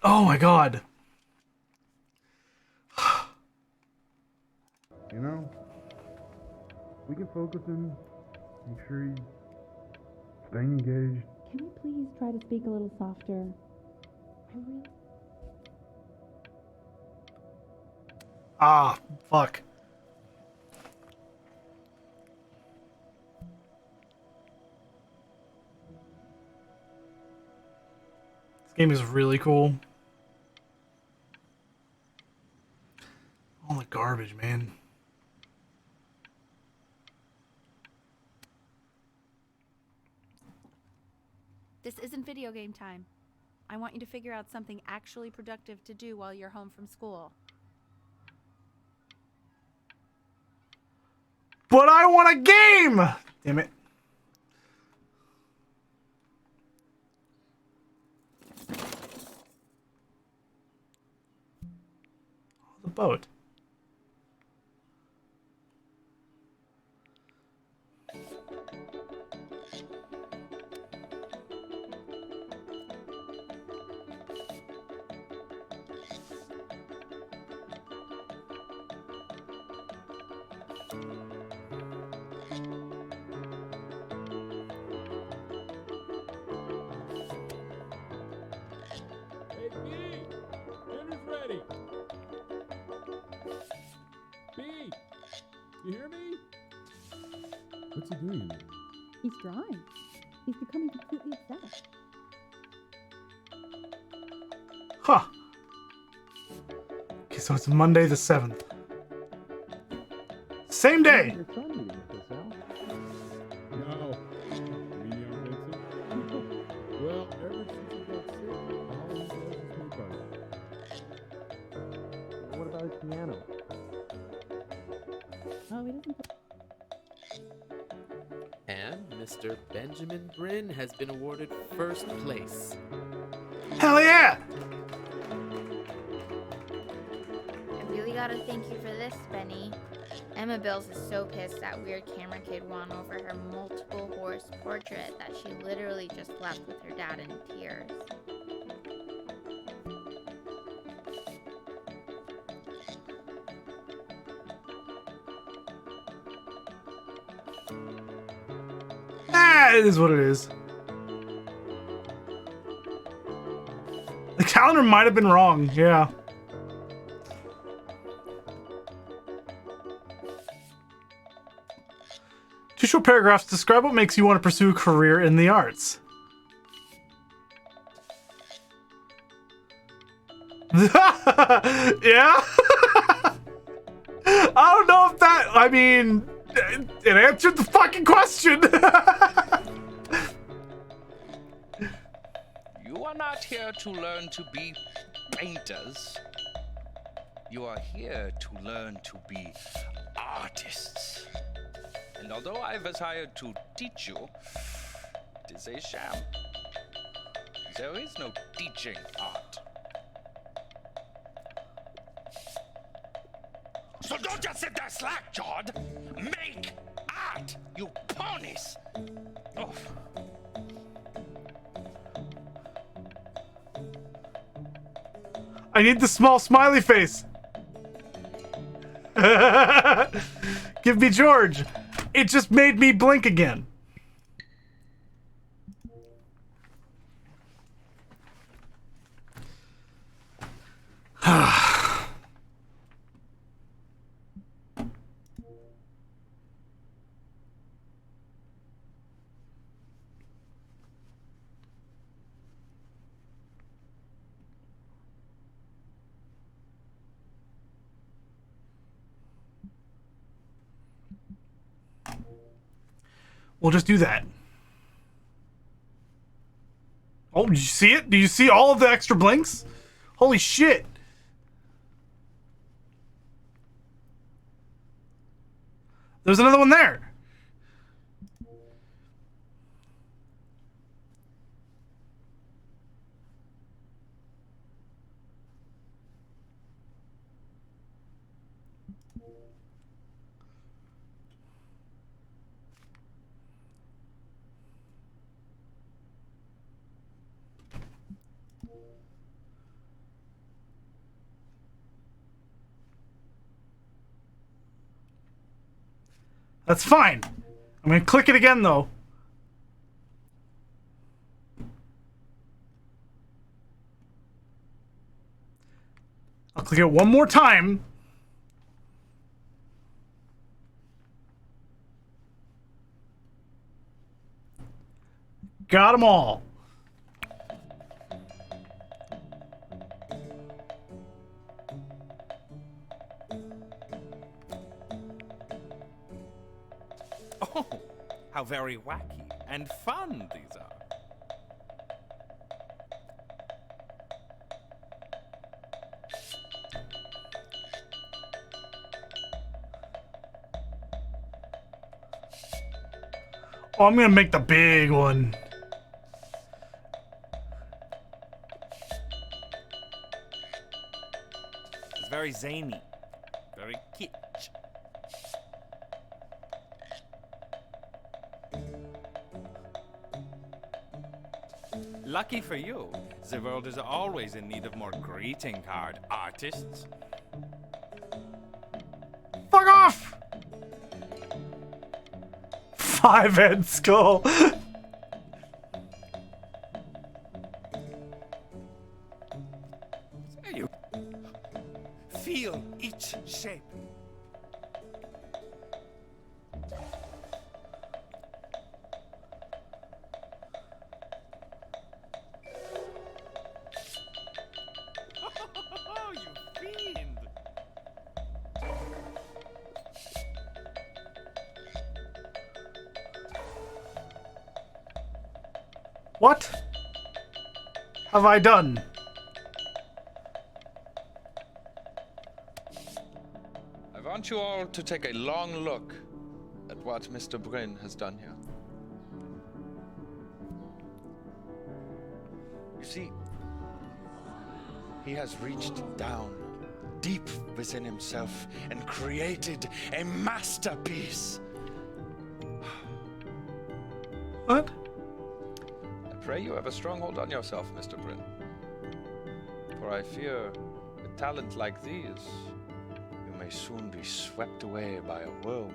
Oh my God. You know, we can focus him, make sure he's staying engaged. Can you please try to speak a little softer? I really... Ah, fuck. This game is really cool. All the garbage, man. This isn't video game time. I want you to figure out something actually productive to do while you're home from school. But I want a game! Damn it. The boat. Hey, B! Dinner's ready! B! You hear me? What's he doing? He's drawing. He's becoming completely obsessed. Huh. Okay, so it's Monday the 7th. Same day! No. Medium Vincent? Well, ever since he got sick, all he does is smoke on it. What about his piano? Oh, he doesn't... And Mr. Benjamin Bryn has been awarded first place. Hell yeah! I really gotta thank you for this, Benny. Emma Bills is so pissed that weird camera kid won over her multiple horse portrait that she literally just left with her dad in tears. It is what it is. The calendar might have been wrong, yeah. Two short paragraphs describe what makes you want to pursue a career in the arts. Yeah? I don't know if that, I mean, it answered the fucking question. You are not here to learn to be painters. You are here to learn to be artists. And although I was hired to teach you, it is a sham. There is no teaching art. So don't just sit there slack-jawed. Make art, you ponies! Oh. I need the small smiley face. Give me George. It just made me blink again. We'll just do that. Oh, did you see it? Do you see all of the extra blinks? Holy shit. There's another one there. That's fine. I'm gonna click it again though. I'll click it one more time. Got them all. Oh, how very wacky and fun these are. Oh, I'm gonna make the big one. It's very zany, very kitsch. Lucky for you, the world is always in need of more greeting card artists. Fuck off! 5-head skull. You feel each shape. Oh, you fiend! What have I done? I want you all to take a long look at what Mr. Bryn has done here. You see, he has reached down deep within himself and created a masterpiece. What? I pray you have a strong hold on yourself, Mr. Bryn. For I fear, with talent like these, you may soon be swept away by a whirlwind.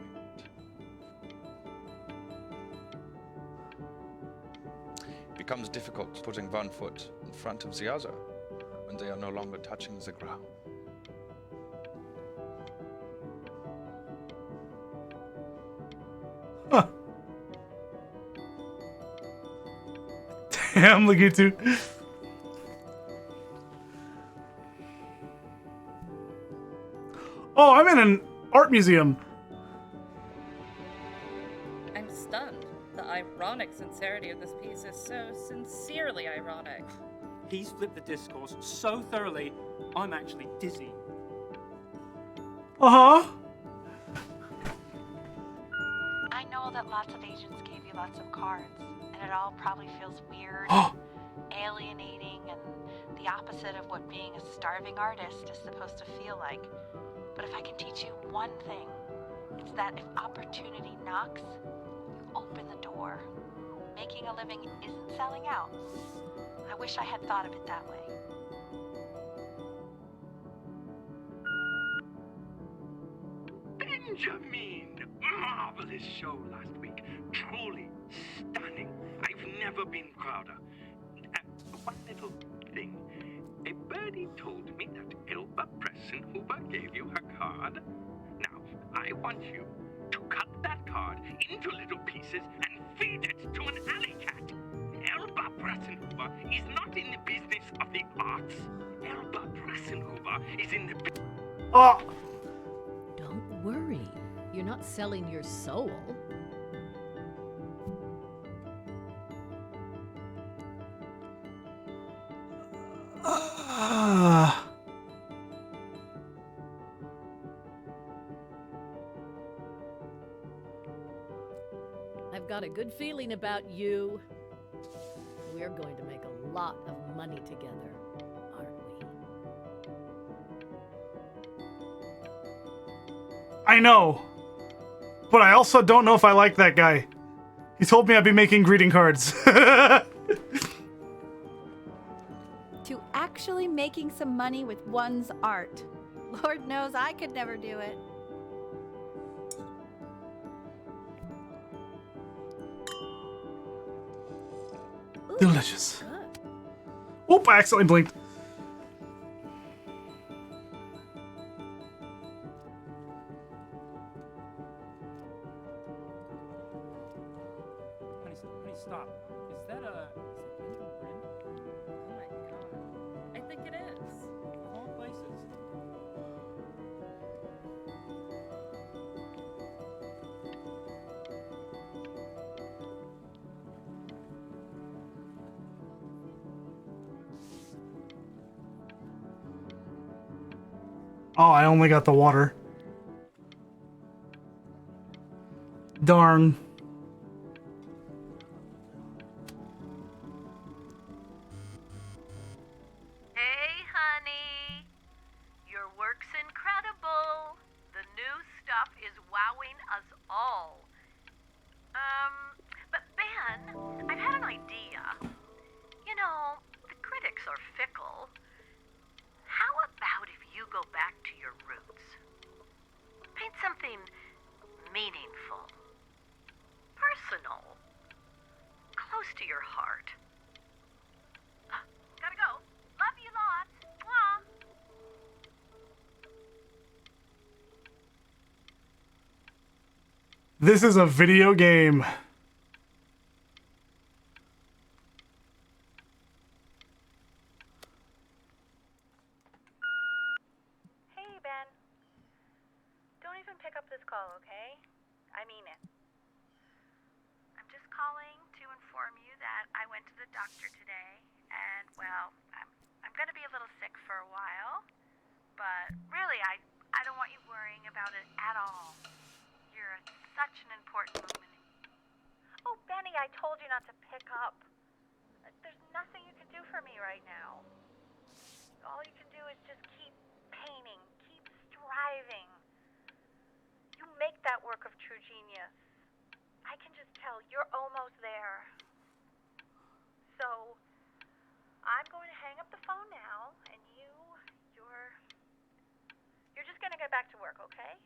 It becomes difficult putting one foot in front of the other when they are no longer touching the ground. Huh. Damn, look at you. Oh, I'm in an art museum. I'm stunned. The ironic sincerity of this piece is so sincerely ironic. He's flipped the discourse so thoroughly, I'm actually dizzy. Uh-huh. I know that lots of agents gave you lots of cards, and it all probably feels weird, alienating, and the opposite of what being a starving artist is supposed to feel like. But if I can teach you one thing, it's that if opportunity knocks, you open the door. Making a living isn't selling out. I wish I had thought of it that way. Benjamin! Marvelous show last week. Truly stunning. I've never been prouder. One little thing. A birdie told me that Elba Pressenhuber gave you her card. Now, I want you to cut that card into little pieces and feed it to an alley cat. Elba Pressenhuber is not in the business of the arts. Elba Pressenhuber is in the Oh! Don't worry. You're not selling your soul. I've got a good feeling about you. We're going to make a lot of money together, aren't we? I know. But I also don't know if I like that guy. He told me I'd be making greeting cards. To actually making some money with one's art. Lord knows I could never do it. Delicious. Oop, I accidentally blinked. Honey, stop. Is that Benjamin Bryn? Oh my god. I think it is. Of all places. Oh, I only got the water. Darn. Hey, honey. Your work's incredible. The new stuff is wowing us all. But Ben, I've had an idea. You know, the critics are fickle. How about if you go back to your roots? Paint something meaningful, personal, close to your heart. Gotta go. Love you lots. Mwah. This is a video game. Hey, Ben. Don't even pick up this call, okay? I mean it. I'm just calling to inform you that I went to the doctor today, and, well, I'm gonna be a little sick for a while, but really, I don't want you worrying about it at all. You're at such an important moment. Oh, Benny, I told you not to pick up. There's nothing you can do for me right now. All you can do is just keep painting, true genius. I can just tell you're almost there. So, I'm going to hang up the phone now, and you're just going to get back to work, okay?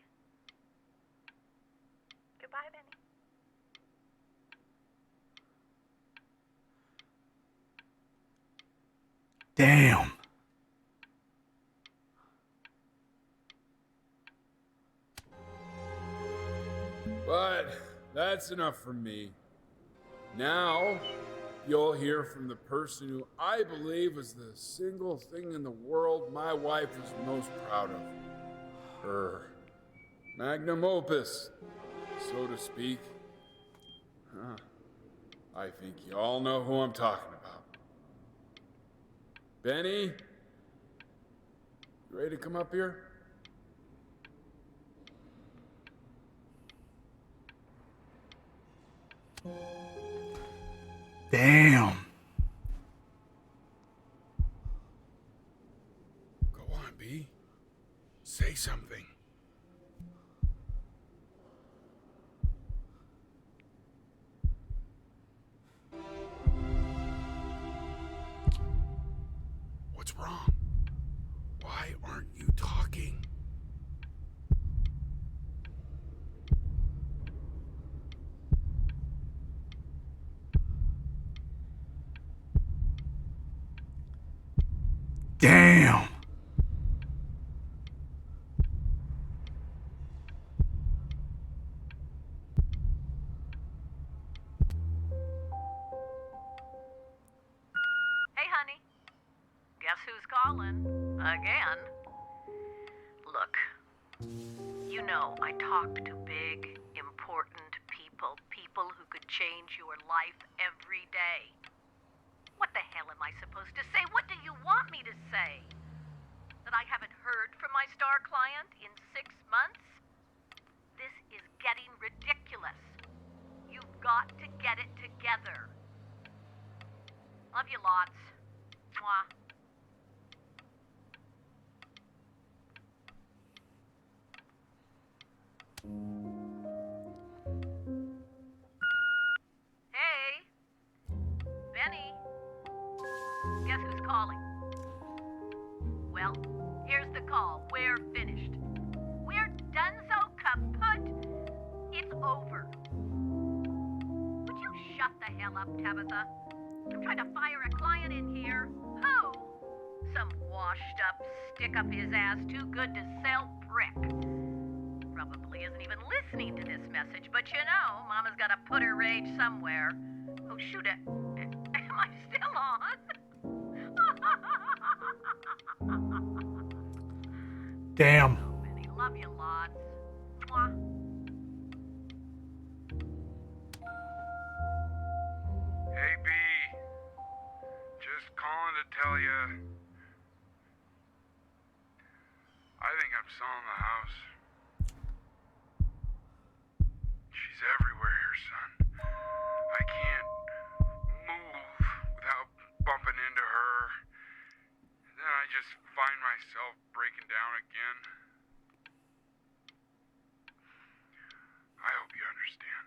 Goodbye, Benny. Damn. But that's enough from me. Now, you'll hear from the person who I believe is the single thing in the world my wife is most proud of. Her magnum opus, so to speak. I think you all know who I'm talking about. Benny, you ready to come up here? Damn. Go on, B. Say something. What's wrong? Why aren't you talking? Damn. Hey, honey. Guess who's calling? Again. Look, you know I talk to big, important people who could change your life every day. What the hell am I supposed to say? What do you want me to say? That I haven't heard from my star client in 6 months? This is getting ridiculous. You've got to get it together. Love you lots. Mwah. Hey, Benny. Guess who's calling? Well, here's the call. We're finished. We're done so kaput. It's over. Would you shut the hell up, Tabitha? I'm trying to fire a client in here. Who? Some washed up, stick up his ass, too good to sell prick. Probably isn't even listening to this message, but you know, Mama's gotta put her rage somewhere. Oh, shoot it. Am I still on? Damn. Benny, love you lots. Mwah. Hey, B. Just calling to tell you. I think I'm selling the house. She's everywhere here, son. I can't move without bumping into her. And then I just find myself breaking down again. I hope you understand.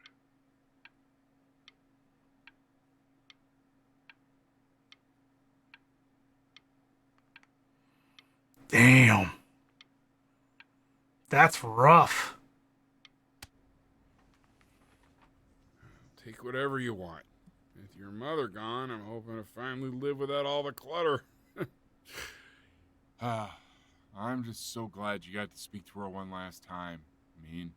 Damn. That's rough. Take whatever you want. With your mother gone, I'm hoping to finally live without all the clutter. I'm just so glad you got to speak to her one last time. I mean,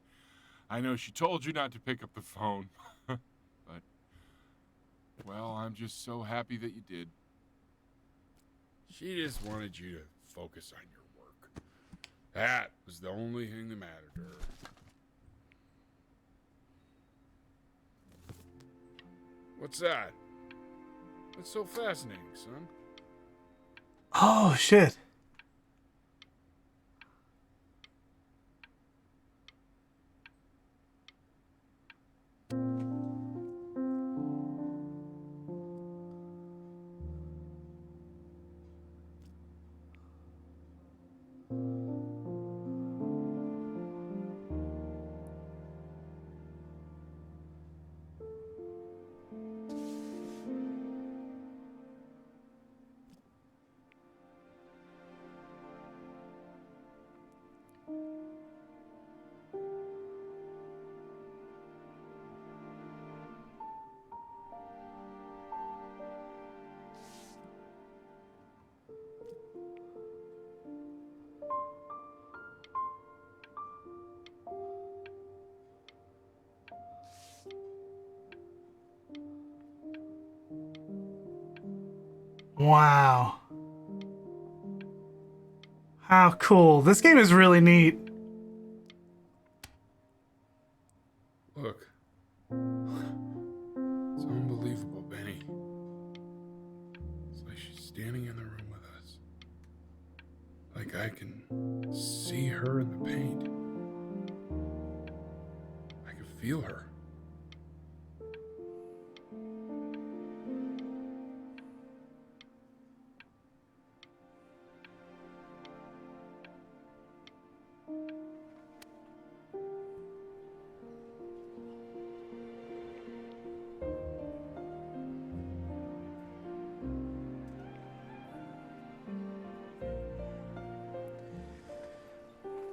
I know she told you not to pick up the phone, but, well, I'm just so happy that you did. She just wanted you to focus on your work. That was the only thing that mattered to her. What's that? What's so fascinating, son? Oh, shit. Wow. How cool. This game is really neat. Look. It's unbelievable, Benny. It's like she's standing in the room with us. Like I can see her in the paint. I can feel her.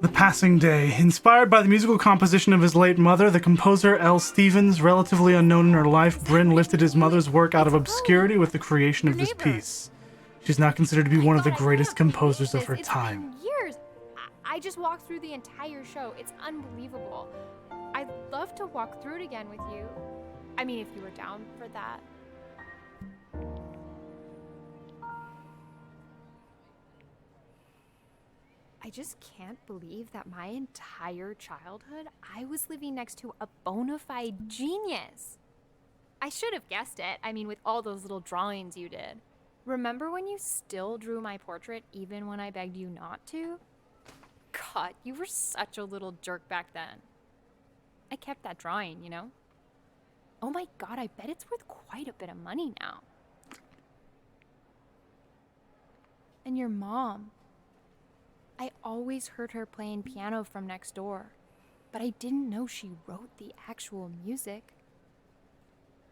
The Passing Day. Inspired by the musical composition of his late mother, the composer L. Stevens, relatively unknown in her life, Bryn lifted his mother's work out of obscurity with the creation of this piece. She's now considered to be one of the greatest composers of her time. Years. I just walked through the entire show. It's unbelievable. I'd love to walk through it again with you. I mean, if you were down for that. I just can't believe that my entire childhood, I was living next to a bona fide genius. I should have guessed it. I mean, with all those little drawings you did. Remember when you still drew my portrait even when I begged you not to? God, you were such a little jerk back then. I kept that drawing, you know? Oh my God, I bet it's worth quite a bit of money now. And your mom. I always heard her playing piano from next door, but I didn't know she wrote the actual music.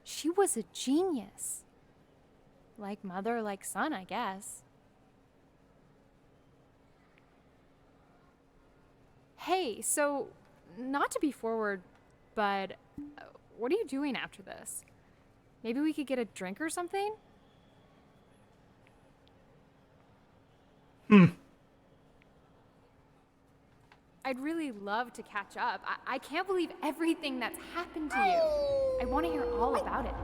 She was a genius. Like mother, like son, I guess. Hey, so, not to be forward, but what are you doing after this? Maybe we could get a drink or something? I'd really love to catch up. I can't believe everything that's happened to you. I want to hear all about it.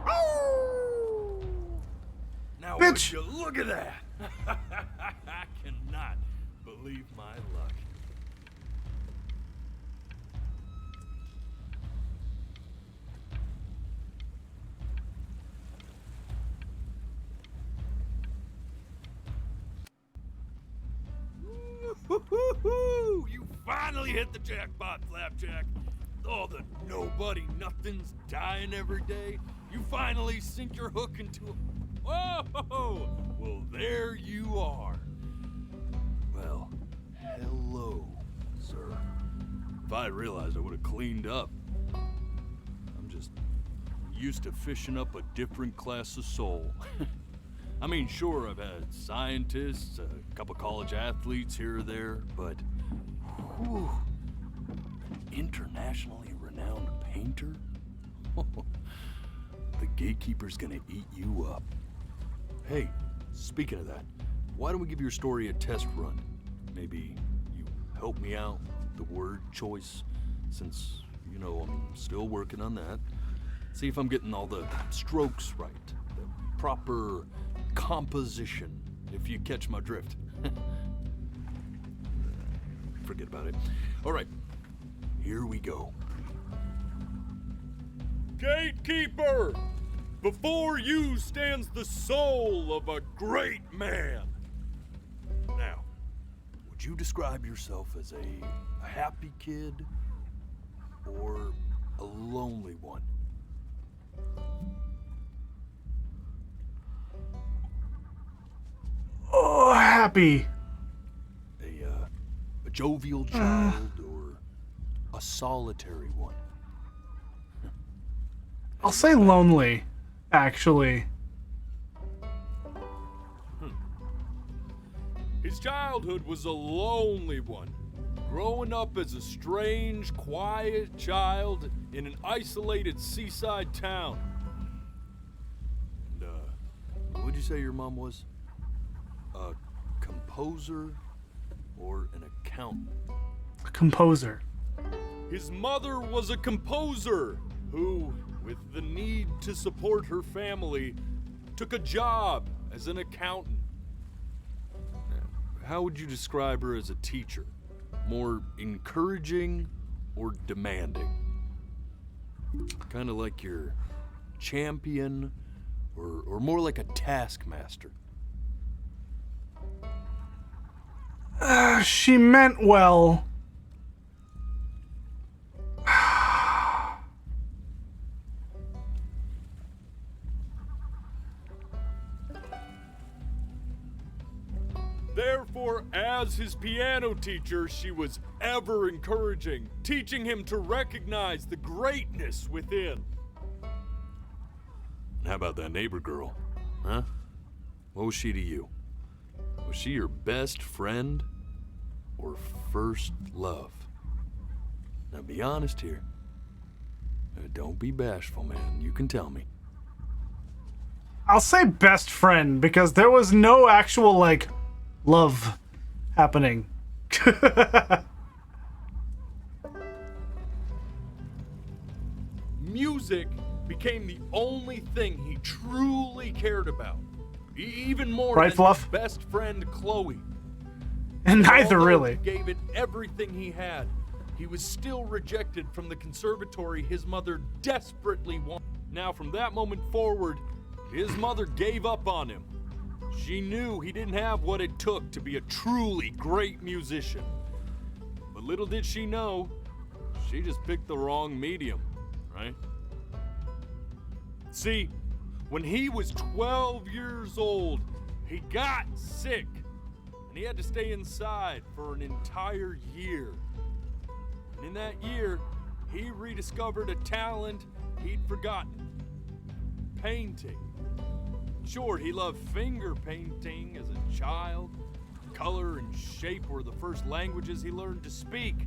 Now would you look at that? I cannot believe my luck. Woo-hoo-hoo! You finally hit the jackpot, Flapjack. Oh, the nobody nothing's dying every day. You finally sink your hook into a... Whoa! Well, there you are. Well, hello, sir. If I had realized, I would have cleaned up. I'm just used to fishing up a different class of soul. I mean, sure, I've had scientists, a couple college athletes here or there, but whew, an internationally renowned painter? The gatekeeper's gonna eat you up. Hey, speaking of that, why don't we give your story a test run? Maybe you help me out with the word choice, since, you know, I'm still working on that. See if I'm getting all the strokes right, the proper composition, if you catch my drift. Forget about it. All right, here we go. Gatekeeper! Before you stands the soul of a great man. Now, would you describe yourself as a happy kid or a lonely one? Oh, happy. A jovial child or a solitary one? I'll say lonely, actually. His childhood was a lonely one, growing up as a strange, quiet child in an isolated seaside town. And, what'd you say your mom was? A composer or an accountant? A composer. His mother was a composer who, with the need to support her family, took a job as an accountant. How would you describe her as a teacher? More encouraging or demanding? Kind of like your champion or more like a taskmaster? She meant well. Therefore, as his piano teacher, she was ever encouraging, teaching him to recognize the greatness within. How about that neighbor girl? Huh? What was she to you? Was she your best friend or first love? Now be honest here. Don't be bashful, man. You can tell me. I'll say best friend because there was no actual, like, love happening. Music became the only thing he truly cared about. Even more Right, than Fluff? his best friend Chloe. And neither Although really. He gave it everything he had. He was still rejected from the conservatory his mother desperately wanted. Now, from that moment forward, his mother gave up on him. She knew he didn't have what it took to be a truly great musician. But little did she know, she just picked the wrong medium, right? See, when he was 12 years old, he got sick, and he had to stay inside for an entire year. And in that year, he rediscovered a talent he'd forgotten: painting. Sure, he loved finger painting as a child. Color and shape were the first languages he learned to speak.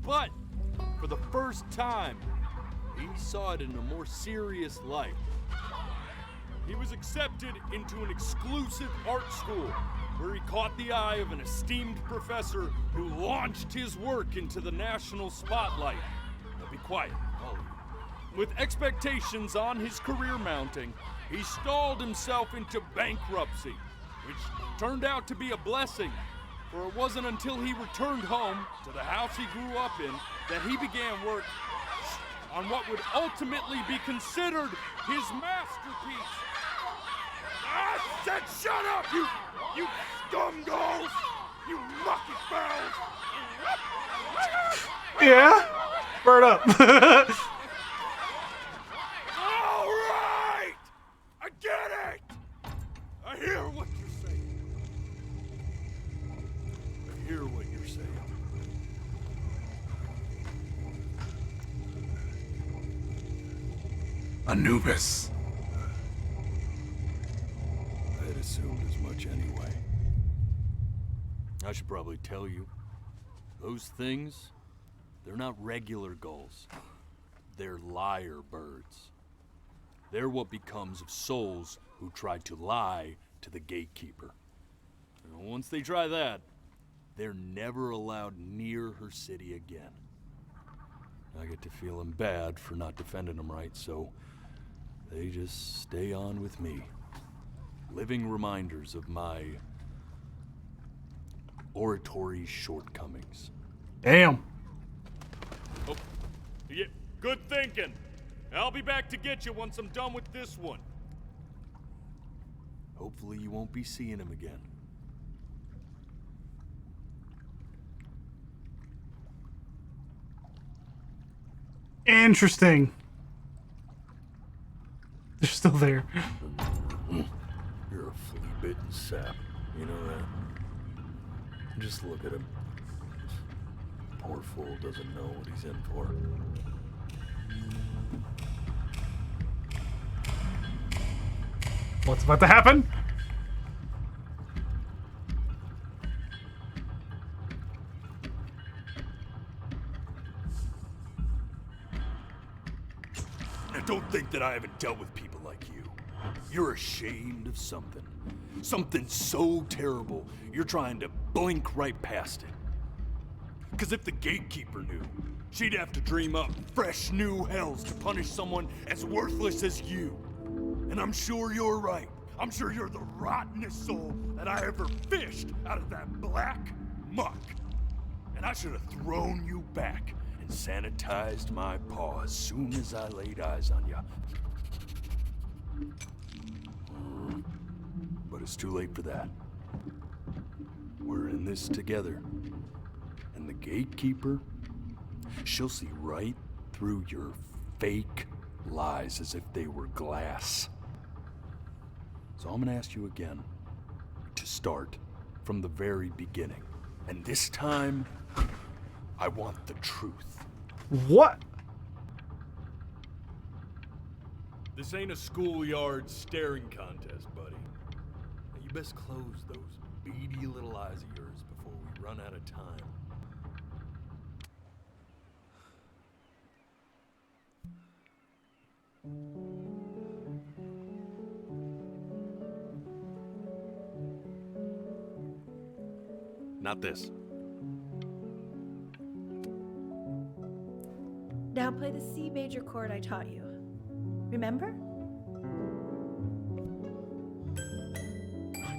But for the first time, he saw it in a more serious light. He was accepted into an exclusive art school where he caught the eye of an esteemed professor who launched his work into the national spotlight. Now be quiet, all of you. With expectations on his career mounting, he stalled himself into bankruptcy, which turned out to be a blessing, for it wasn't until he returned home to the house he grew up in that he began work on what would ultimately be considered his masterpiece. I said shut up, you scumballs! You mucky fowls! Yeah? Bird up. All right! I get it! I hear what you're saying. I hear what you're saying. Anubis. I had assumed as much anyway. I should probably tell you, those things, they're not regular gulls. They're lyre birds. They're what becomes of souls who try to lie to the gatekeeper. And once they try that, they're never allowed near her city again. I get to feeling bad for not defending them right, so they just stay on with me. Living reminders of my oratory shortcomings. Damn. Oh, yeah, good thinking. I'll be back to get you once I'm done with this one. Hopefully you won't be seeing him again. Interesting. They're still there. You're a flea-bitten sap. You know that? Just look at him. Poor fool doesn't know what he's in for. What's about to happen? Now don't think that I haven't dealt with people like you. You're ashamed of something. Something so terrible, you're trying to blink right past it. Because if the gatekeeper knew, she'd have to dream up fresh new hells to punish someone as worthless as you. And I'm sure you're right. I'm sure you're the rottenest soul that I ever fished out of that black muck. And I should have thrown you back and sanitized my paw as soon as I laid eyes on you. But it's too late for that. We're in this together. And the gatekeeper, she'll see right through your fake lies as if they were glass. So I'm gonna ask you again to start from the very beginning. And this time, I want the truth. What? This ain't a schoolyard staring contest, buddy. Now you best close those beady little eyes of yours before we run out of time. Not this. Now play the C major chord I taught you. Remember?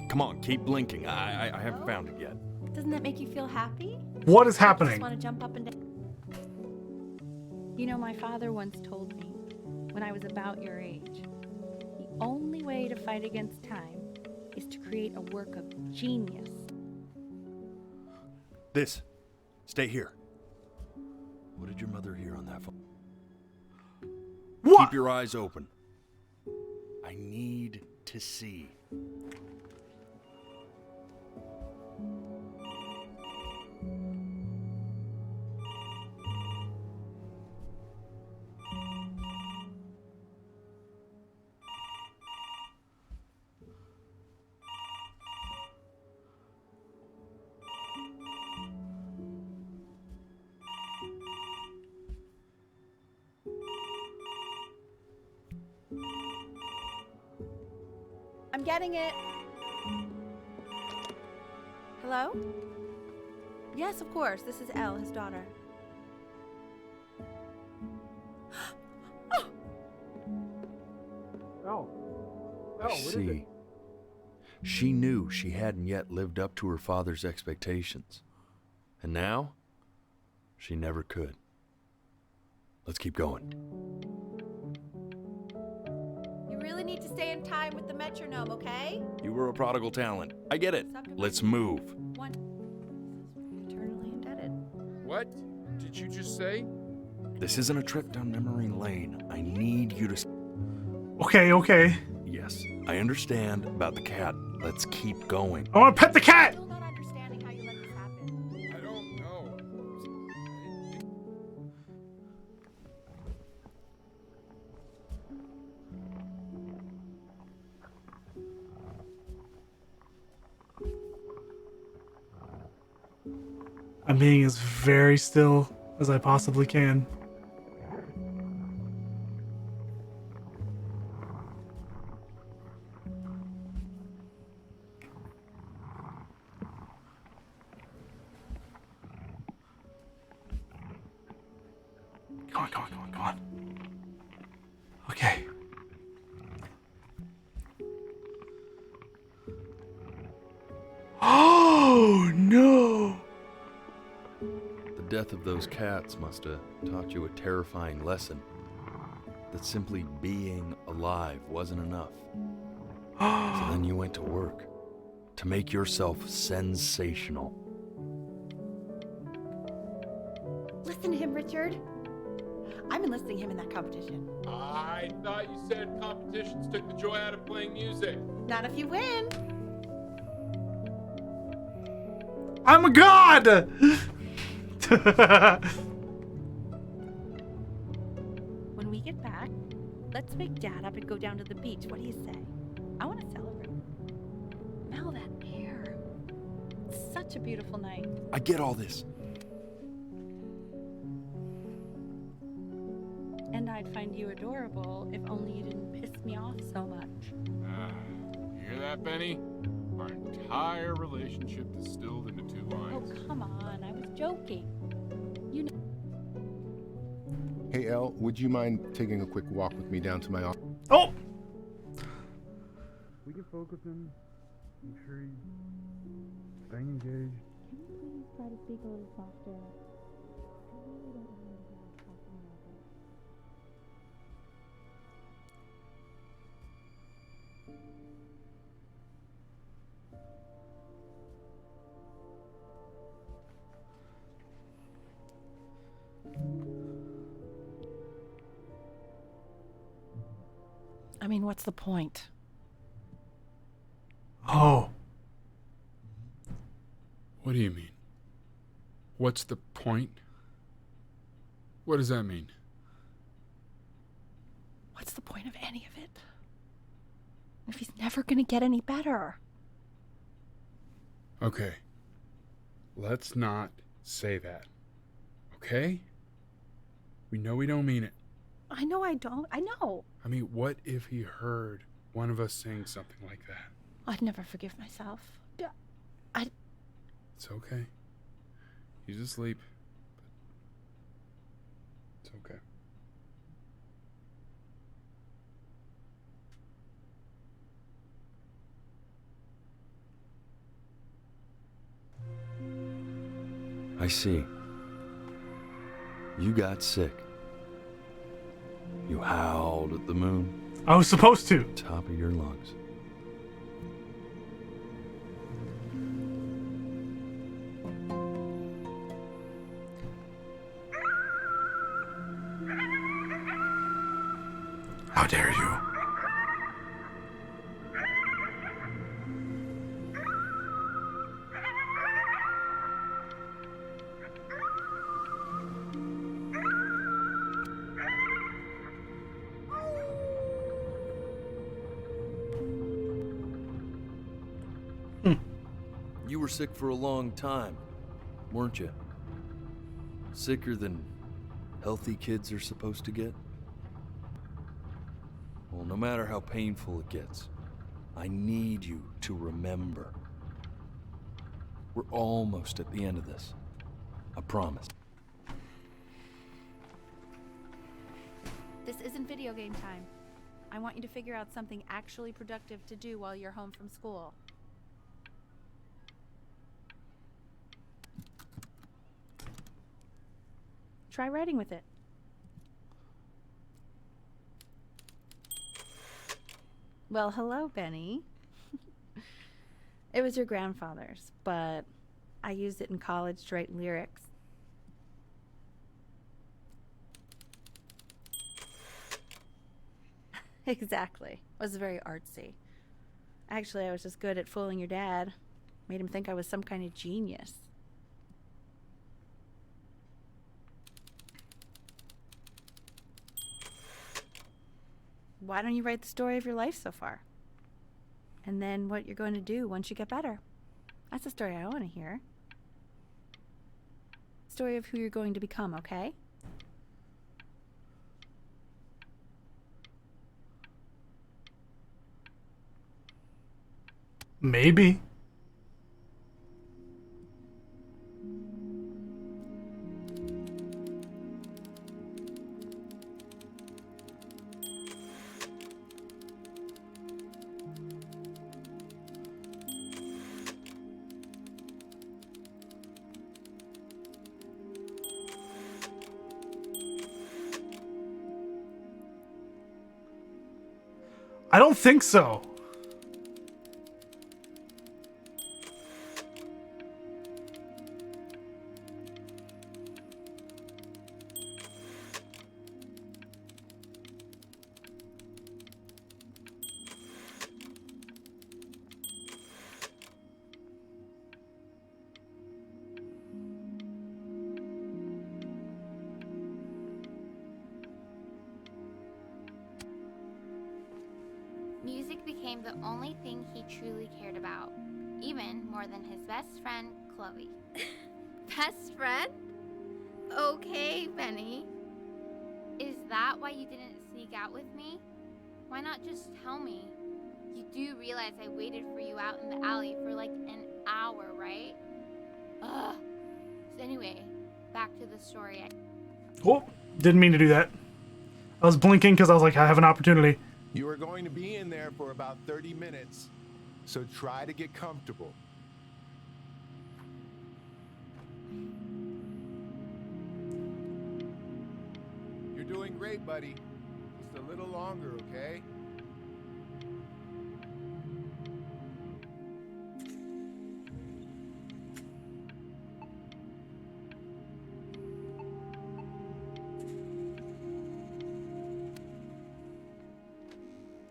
Come on, keep blinking. I haven't found it yet. Doesn't that make you feel happy? What is I happening? just want to jump up and down. You know, my father once told me, when I was about your age, the only way to fight against time is to create a work of genius. This. Stay here. What did your mother hear on that phone? What? Keep your eyes open. I need to see. I'm getting it. Hello? Yes, of course. This is Elle, his daughter. See, she knew she hadn't yet lived up to her father's expectations. And now, she never could. Let's keep going. You really need to stay in time with the metronome, okay? You were a prodigal talent. I get it. Let's move. One. Eternally indebted. What did you just say? This isn't a trip down memory lane. I need you to... Okay. Yes, I understand about the cat. Let's keep going. I want to pet the cat! Still not understanding how you let this happen. I don't know. I'm being as very still as I possibly can. Come on. Okay. Oh, no! The death of those cats must have taught you a terrifying lesson. That simply being alive wasn't enough. So then you went to work to make yourself sensational. Listen to him, Richard. I'm enlisting him in that competition. I thought you said competitions took the joy out of playing music. Not if you win. I'm a god! When we get back, let's wake Dad up and go down to the beach. What do you say? I want to celebrate. Smell that air. It's such a beautiful night. I get all this. And I'd find you adorable if only you didn't piss me off so much. You hear that, Benny? Our entire relationship distilled into 2 lines. Oh, come on. I was joking. You know. Hey, Elle, would you mind taking a quick walk with me down to my office? Oh! get focusing. Make sure you stay engaged. Can you please try to speak a little softer? I really don't want to hear you talking like this. I mean, what's the point? Oh. What do you mean? What's the point? What does that mean? What's the point of any of it? If he's never gonna get any better. Okay. Let's not say that. Okay? We know we don't mean it. I know I don't. I know. I mean, what if he heard one of us saying something like that? I'd never forgive myself. It's okay. He's asleep. But it's okay. I see. You got sick. You howled at the moon. I was supposed to. Top of your lungs. How dare you? You were sick for a long time, weren't you? Sicker than healthy kids are supposed to get? Well, no matter how painful it gets, I need you to remember. We're almost at the end of this. I promise. This isn't video game time. I want you to figure out something actually productive to do while you're home from school. Try writing with it. Well, hello, Benny. It was your grandfather's, but I used it in college to write lyrics. Exactly. It was very artsy. Actually, I was just good at fooling your dad. Made him think I was some kind of genius. Why don't you write the story of your life so far? And then what you're going to do once you get better. That's the story I want to hear. Story of who you're going to become, okay? Maybe. I don't think so. Music became the only thing he truly cared about, even more than his best friend, Chloe. Best friend? Okay, Benny. Is that why you didn't sneak out with me? Why not just tell me? You do realize I waited for you out in the alley for like an hour, right? Ugh. So anyway, back to the story. Oh, didn't mean to do that. I was blinking because I was like, I have an opportunity. You are going to be in there for about 30 minutes, so try to get comfortable. You're doing great, buddy. Just a little longer, okay?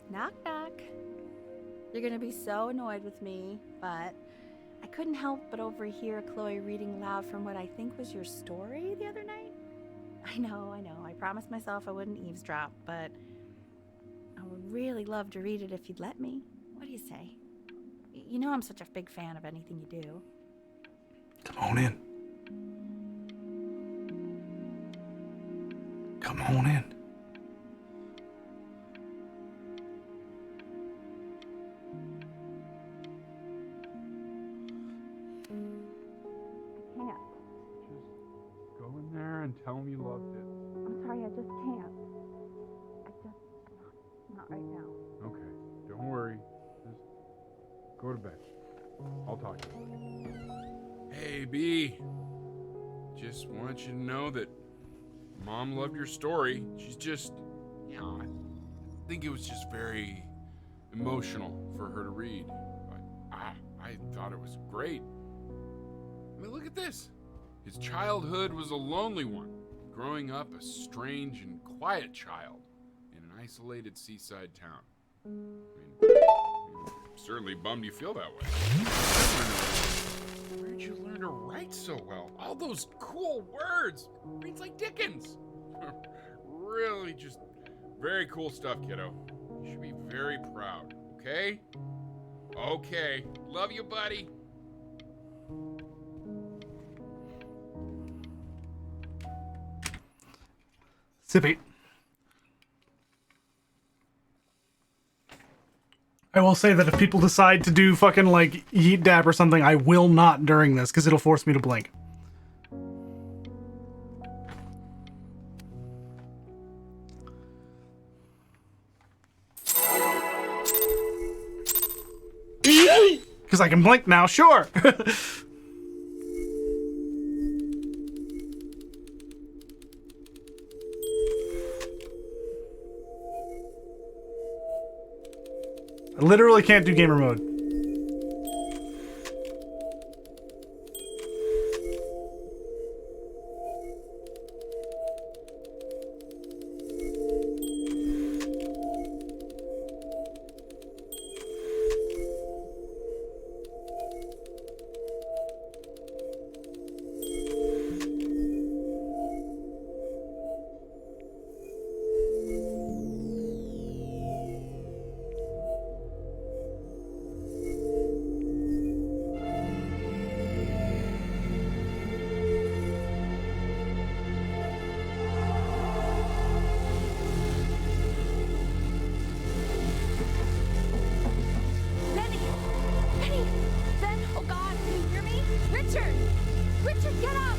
Knock, knock. You're gonna be so annoyed with me, but I couldn't help but overhear Chloe reading loud from what I think was your story the other night. I know. I promised myself I wouldn't eavesdrop, but I would really love to read it if you'd let me. What do you say? You know I'm such a big fan of anything you do. Come on in. Come on in. I can't. Go in there and tell him you loved it. I'm sorry, I just can't. Not right now. Okay, don't worry. Just go to bed. I'll talk to you. Hey, B. Just want you to know that Mom loved your story. She's just, I think it was just very emotional for her to read. But I thought it was great. I mean, look at this. His childhood was a lonely one, growing up a strange and quiet child in an isolated seaside town. I mean, certainly bummed you feel that way. Where'd you learn to write so well? All those cool words. Reads like Dickens. Really just very cool stuff, kiddo. You should be very proud, okay? Okay. Love you, buddy. Sippy. I will say that if people decide to do fucking like yeet dab or something, I will not during this because it'll force me to blink. Because I can blink now, sure. I literally can't do gamer mode. Benny! Benny! Ben! Oh God, can you hear me? Richard! Richard, get up!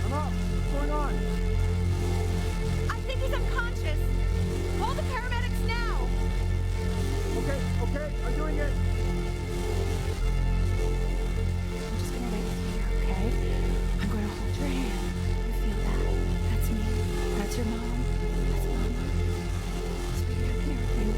I'm up. What's going on? I think he's unconscious. Call the paramedics now! Okay, I'm doing it. I'm just gonna wait here, okay? I'm gonna hold your hand. You feel that? That's me. That's your mom. That's Mama. Sweetheart, come here, baby.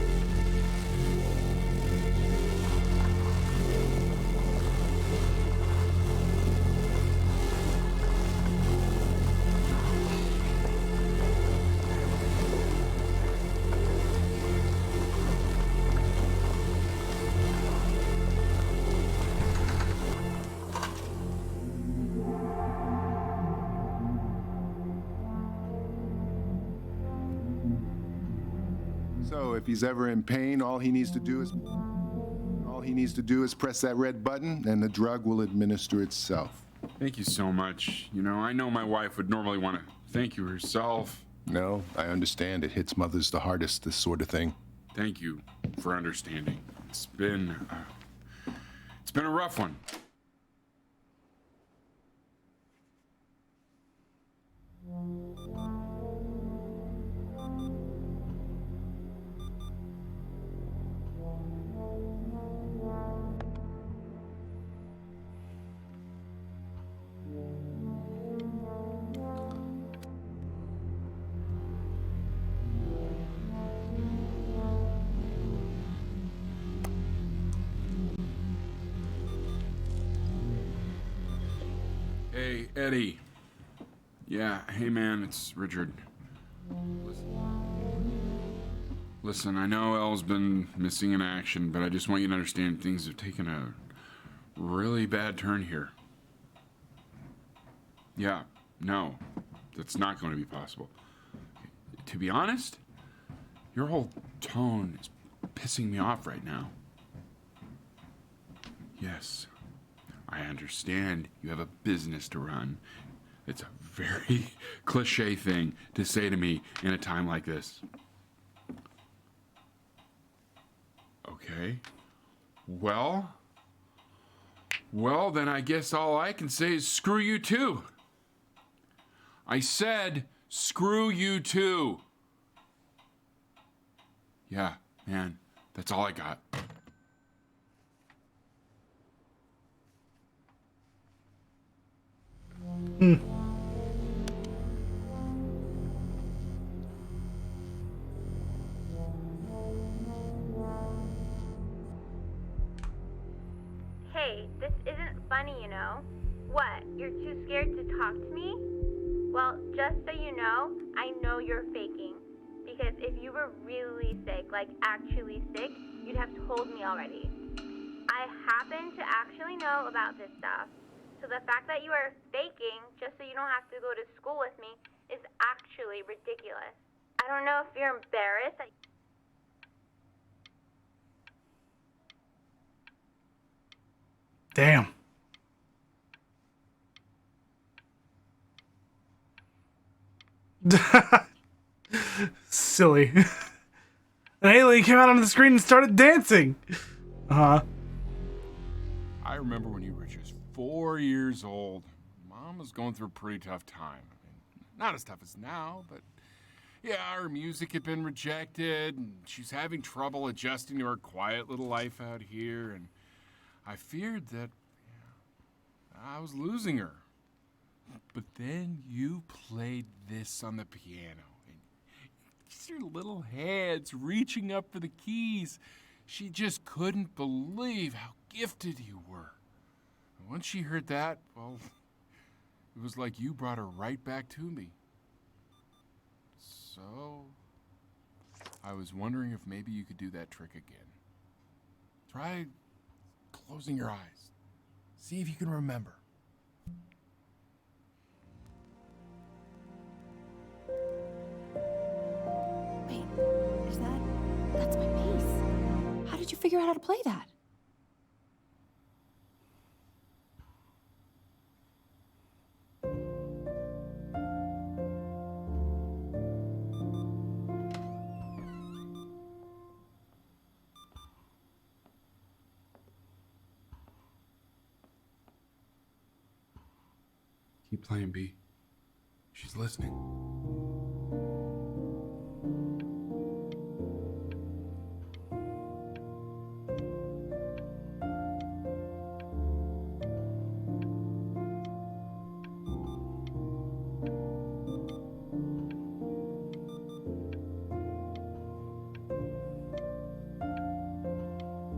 So if he's ever in pain, all he needs to do is press that red button and the drug will administer itself. Thank you so much. You know, I know my wife would normally want to thank you herself. No, I understand. It hits mothers the hardest, this sort of thing. Thank you for understanding. It's been a rough one. Hey, Eddie. Yeah, hey man, it's Richard. Listen, I know Elle's been missing in action, but I just want you to understand things have taken a really bad turn here. Yeah, no, that's not going to be possible. To be honest, your whole tone is pissing me off right now. Yes, I understand you have a business to run. It's a very cliche thing to say to me in a time like this. Okay. Well, then I guess all I can say is screw you too. I said screw you too. Yeah, man, that's all I got. Hey, this isn't funny, you know. What, you're too scared to talk to me? Well, just so you know you're faking. Because if you were really sick, like actually sick, you'd have told me already. I happen to actually know about this stuff. So the fact that you are faking just so you don't have to go to school with me is actually ridiculous. I don't know if you're embarrassed. Damn. Silly. An alien came out onto the screen and started dancing. Uh-huh. I remember when you were just 4 years old. Mom was going through a pretty tough time. I mean, not as tough as now, but yeah, her music had been rejected, and she's having trouble adjusting to her quiet little life out here, and I feared that I was losing her. But then you played this on the piano, and just your little hands reaching up for the keys. She just couldn't believe how gifted you were. And once she heard that, well, it was like you brought her right back to me. So, I was wondering if maybe you could do that trick again. Try closing your eyes. See if you can remember. Wait, that's my piece. How did you figure out how to play that? Keep playing, B. She's listening.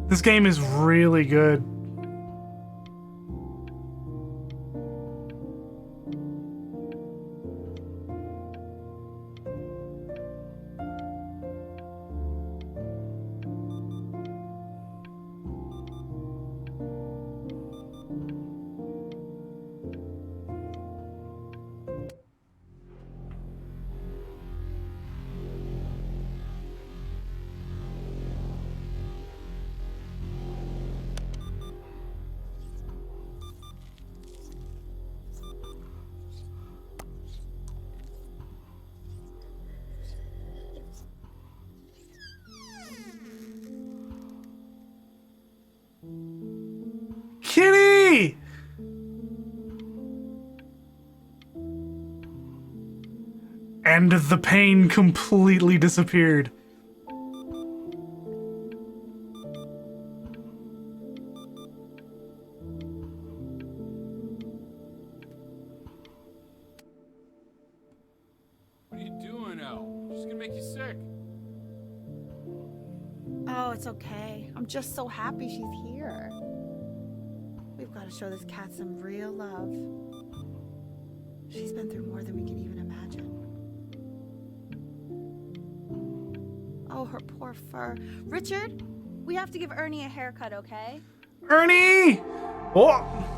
This game is really good. Kitty! And the pain completely disappeared. What are you doing, Elle? She's gonna make you sick. Oh, it's okay. I'm just so happy she's here. We've got to show this cat some real love. She's been through more than we can even imagine. Oh, her poor fur. Richard, we have to give Ernie a haircut, okay? Ernie! Oh!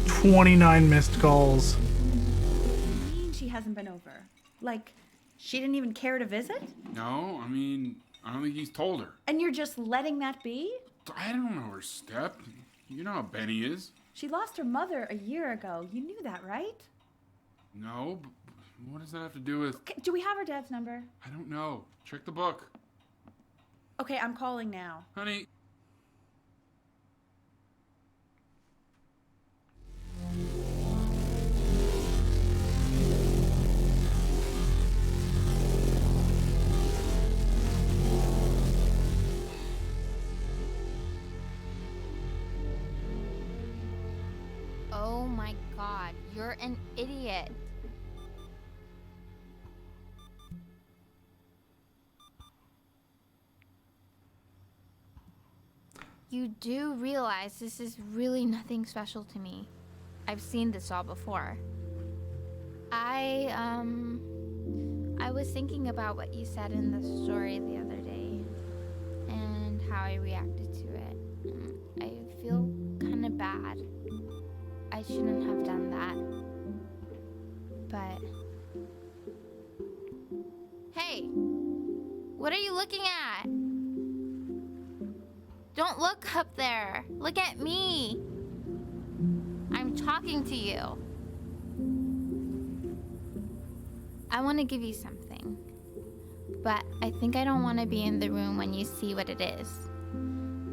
"29 missed calls." What do you mean she hasn't been over? Like, she didn't even care to visit? No, I mean, I don't think he's told her. And you're just letting that be? I don't know her step. You know how Benny is. She lost her mother a year ago. You knew that, right? No, but what does that have to do with... Okay, do we have her dad's number? I don't know. Check the book. Okay, I'm calling now. Honey. Oh my god, you're an idiot. You do realize this is really nothing special to me. I've seen this all before. I was thinking about what you said in the story the other day and how I reacted to it. I feel kind of bad. I shouldn't have done that. But... Hey! What are you looking at? Don't look up there. Look at me. I'm talking to you. I want to give you something. But I think I don't want to be in the room when you see what it is.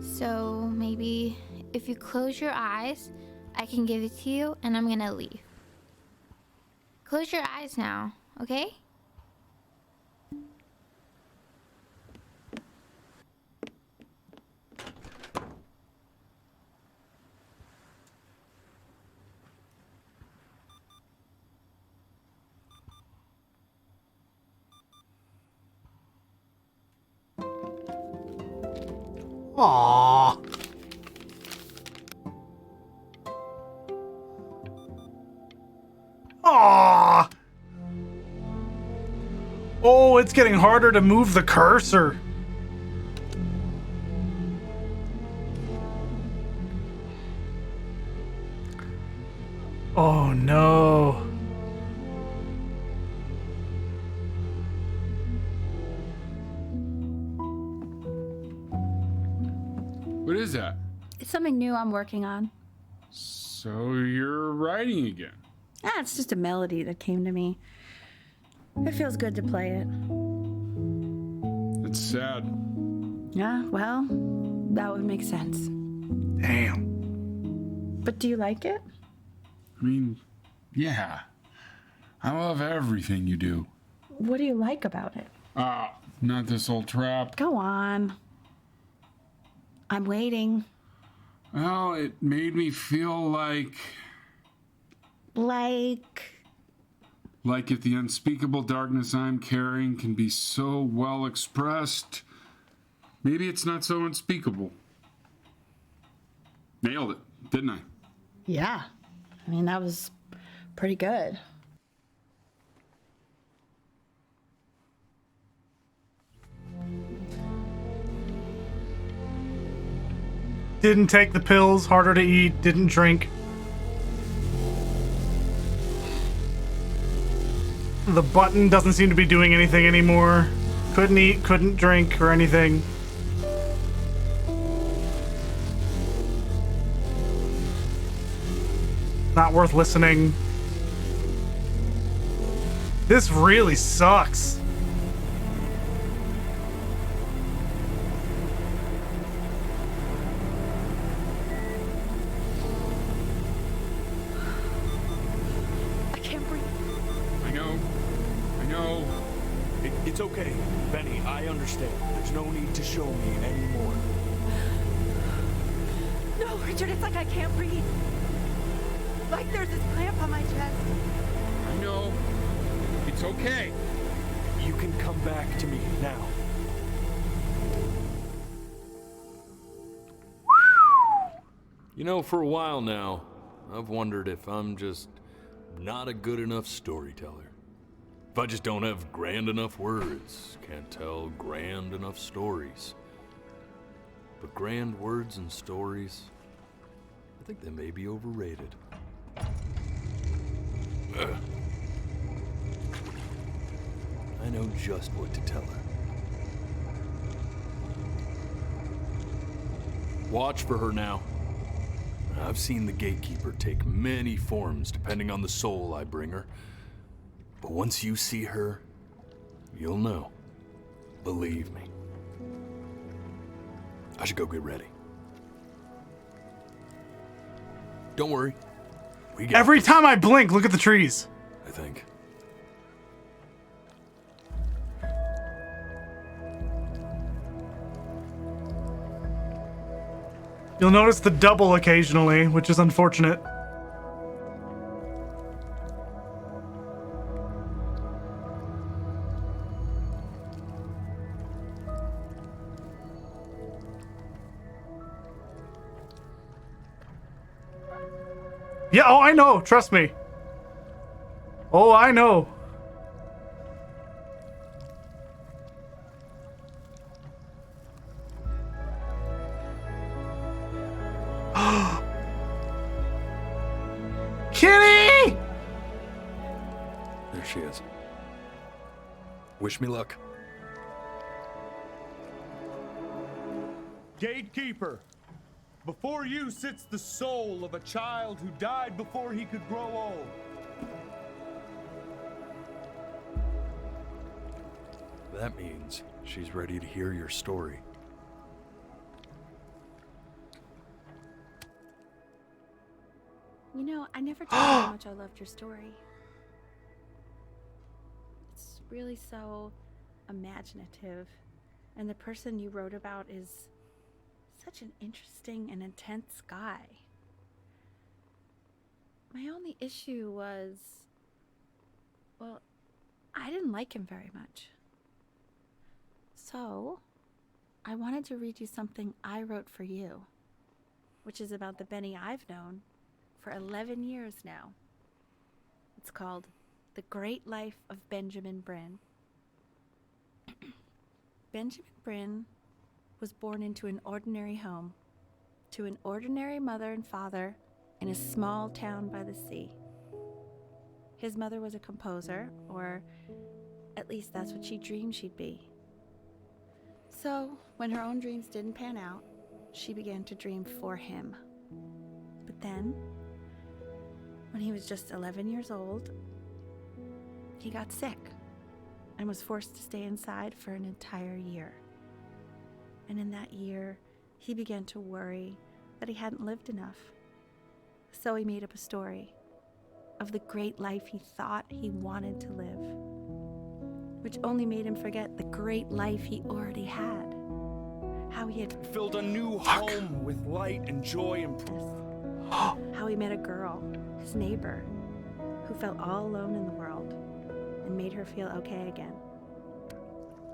So maybe if you close your eyes, I can give it to you and I'm gonna leave. Close your eyes now, okay? Aww. Aww. Oh, it's getting harder to move the cursor. Oh no. What is that? It's something new I'm working on. So you're writing again? Ah, it's just a melody that came to me. It feels good to play it. It's sad. Yeah, well, that would make sense. Damn. But do you like it? I mean, yeah. I love everything you do. What do you like about it? Not this old trap. Go on. I'm waiting. Well, it made me feel like if the unspeakable darkness I'm carrying can be so well expressed, maybe it's not so unspeakable. Nailed it, didn't I? Yeah. I mean, that was pretty good. Didn't take the pills, harder to eat, didn't drink. The button doesn't seem to be doing anything anymore. Couldn't eat, couldn't drink, or anything. Not worth listening. This really sucks. I can't breathe. I know. It's okay, Benny, I understand. There's no need to show me anymore. Oh, Richard, it's like I can't breathe. Like there's this clamp on my chest. I know. It's okay. You can come back to me now. You know, for a while now, I've wondered if I'm just not a good enough storyteller. If I just don't have grand enough words, can't tell grand enough stories. But grand words and stories, I think they may be overrated. Ugh. I know just what to tell her. Watch for her now. I've seen the gatekeeper take many forms depending on the soul I bring her. But once you see her, you'll know. Believe me. I should go get ready. Don't worry. We got Every this, time I blink, look at the trees. I think. You'll notice the double occasionally, which is unfortunate. Yeah, oh, I know. Trust me. Oh, I know. Kitty! There she is. Wish me luck. Gatekeeper, before you sits the soul of a child who died before he could grow old. That means she's ready to hear your story. You know, I never told you how much I loved your story. It's really so imaginative. And the person you wrote about is such an interesting and intense guy. My only issue was, well, I didn't like him very much. So, I wanted to read you something I wrote for you, which is about the Benny I've known for 11 years now. It's called The Great Life of Benjamin Brin. Benjamin Brin was born into an ordinary home, to an ordinary mother and father in a small town by the sea. His mother was a composer, or at least that's what she dreamed she'd be. So, when her own dreams didn't pan out, she began to dream for him. But then, when he was just 11 years old, he got sick and was forced to stay inside for an entire year. And in that year, he began to worry that he hadn't lived enough. So he made up a story of the great life he thought he wanted to live, which only made him forget the great life he already had. How he had filled a new home with light and joy and how he met a girl, his neighbor, who felt all alone in the world and made her feel okay again.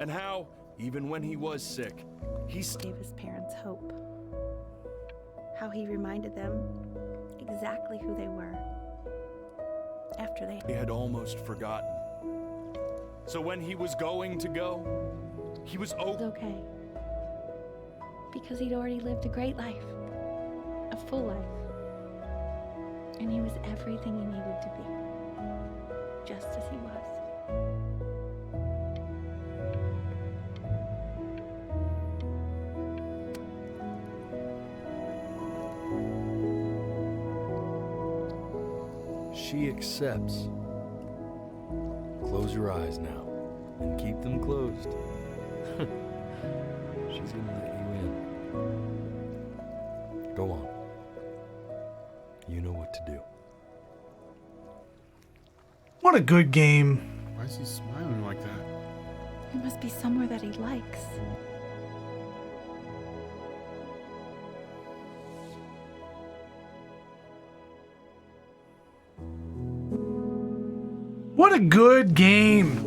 And how, even when he was sick, he gave his parents hope. How he reminded them exactly who they were after they had almost forgotten. So when he was going to go, he was okay. Because he'd already lived a great life, a full life. And he was everything he needed to be, just as he was. She accepts. Close your eyes now, and keep them closed. She's gonna let you in. Go on. You know what to do. What a good game. Why is he smiling like that? It must be somewhere that he likes. What a good game.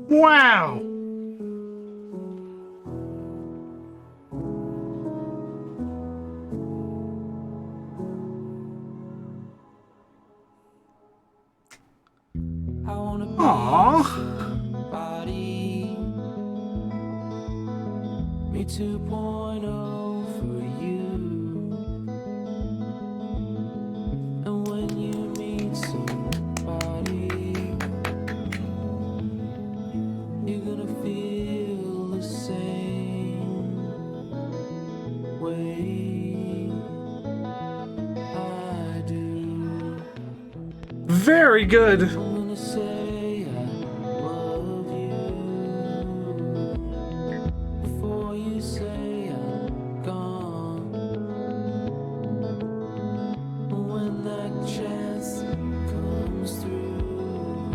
Wow. Aww. Me 2.0 for you. And when you meet somebody, you're gonna feel the same way I do. Very good. I'm gonna say I love you before you say I'm gone. When that chance comes through,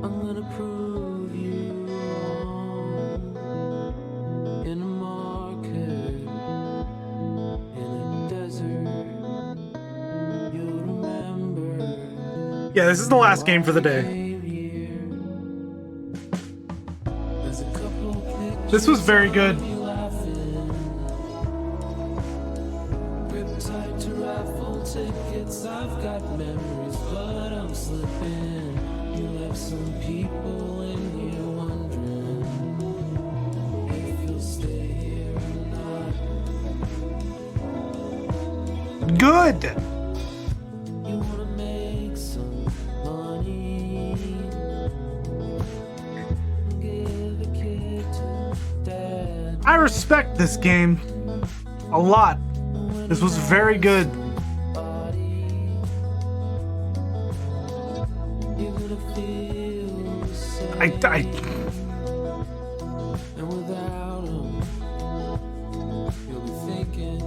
I'm gonna prove you wrong. In a market, in a desert, you'll remember. Yeah, this is the last game for the day. This was very good. Grip tight to raffle tickets. I've got memories, but I'm slipping. You left some people in here wondering if you'll stay here or not. Good. You wanna make some money, give a kid to dad. I respect this game a lot. This was very good. You're gonna feel the same. I And without 'em, you'll be thinking.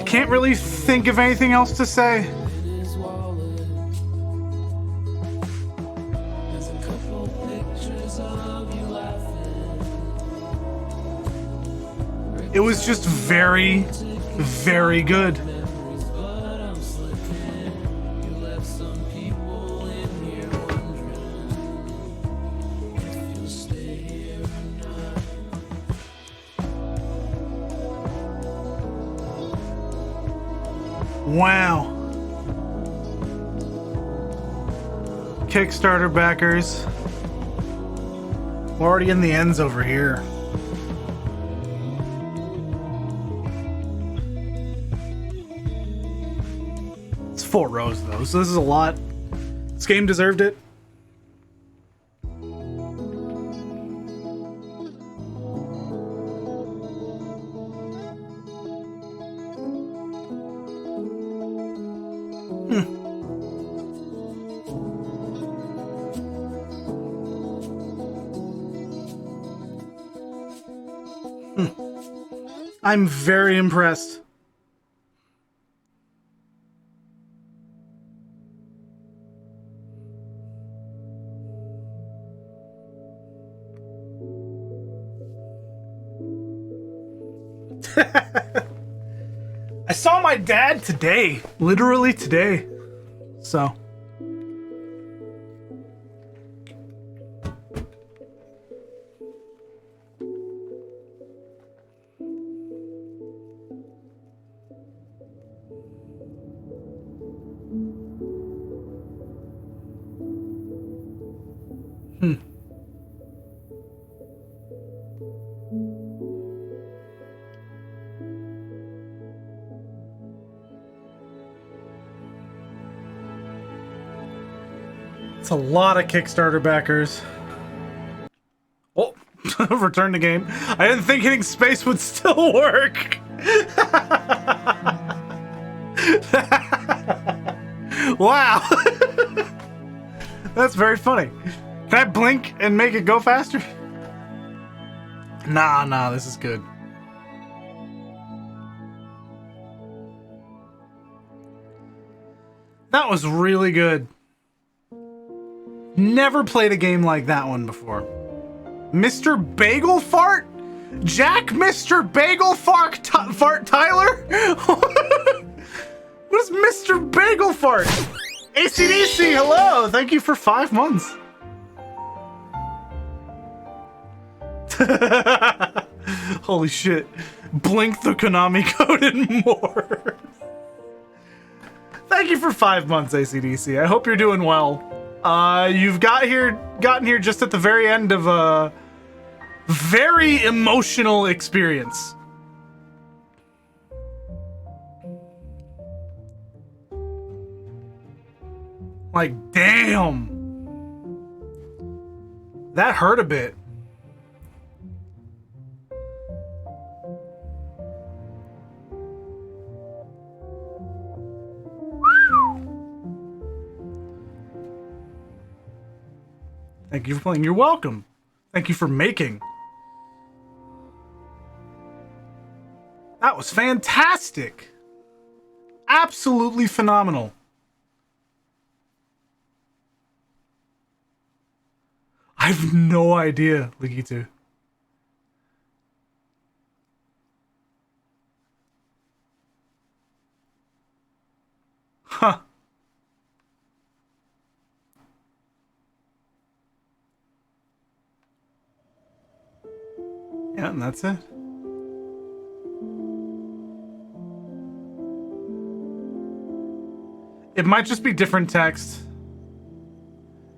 can't really think of anything else to say. It was just very, very good. Wow. Kickstarter backers. We're already in the ends over here. It's 4 rows though, so this is a lot. This game deserved it. I'm very impressed. I saw my dad today, literally today. So. It's a lot of Kickstarter backers. Oh, return the game. I didn't think hitting space would still work. Wow. That's very funny. Can I blink and make it go faster? Nah, this is good. That was really good. Never played a game like that one before. Mr. Bagel Fart? Jack Mr. Bagel Fart Tyler? What is Mr. Bagel Fart? ACDC, hello! Thank you for 5 months. Holy shit. Blink the Konami code and more. Thank you for 5 months, ACDC. I hope you're doing well. You've gotten here just at the very end of a very emotional experience. Like, damn. That hurt a bit. Thank you for playing. You're welcome. Thank you for making. That was fantastic. Absolutely phenomenal. I have no idea, Ligitu. Huh. Yeah, and that's it. It might just be different text,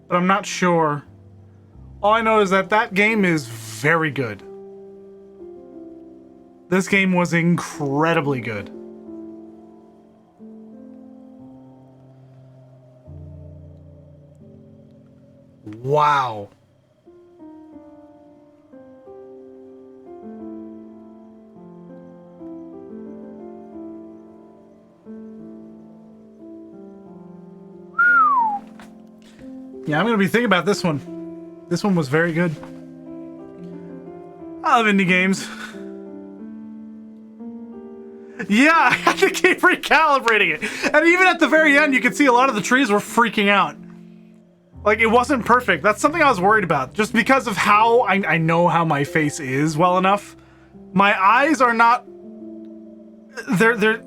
but I'm not sure. All I know is that that game is very good. This game was incredibly good. Wow. Yeah, I'm gonna be thinking about this one. This one was very good. I love indie games. Yeah, I had to keep recalibrating it. And even at the very end, you could see a lot of the trees were freaking out. Like, it wasn't perfect. That's something I was worried about. Just because of how I know how my face is well enough. My eyes are not... They're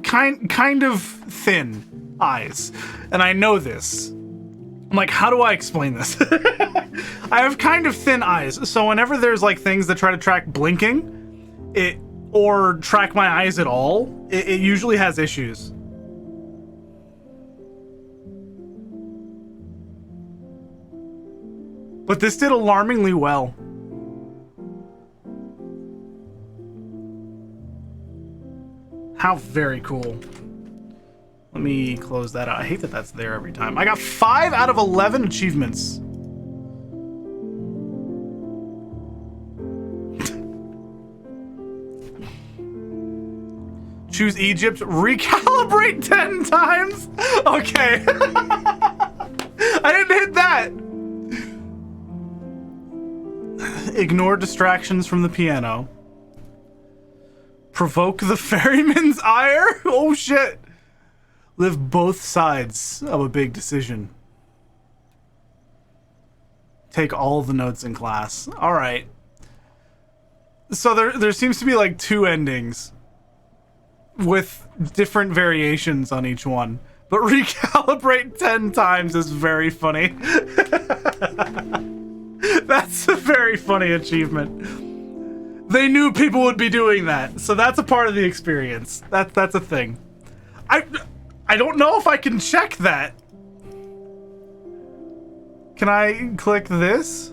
kind of thin eyes. And I know this. I'm like, how do I explain this? I have kind of thin eyes. So whenever there's like things that try to track blinking, or track my eyes at all, it usually has issues. But this did alarmingly well. How very cool. Let me close that out. I hate that that's there every time. I got 5 out of 11 achievements. Choose Egypt. Recalibrate 10 times? Okay. I didn't hit that. Ignore distractions from the piano. Provoke the ferryman's ire? Oh shit. Live both sides of a big decision. Take all the notes in class. All right. So there seems to be like 2 endings with different variations on each one. But recalibrate 10 times is very funny. That's a very funny achievement. They knew people would be doing that, so that's a part of the experience. That's a thing. I don't know if I can check that. Can I click this?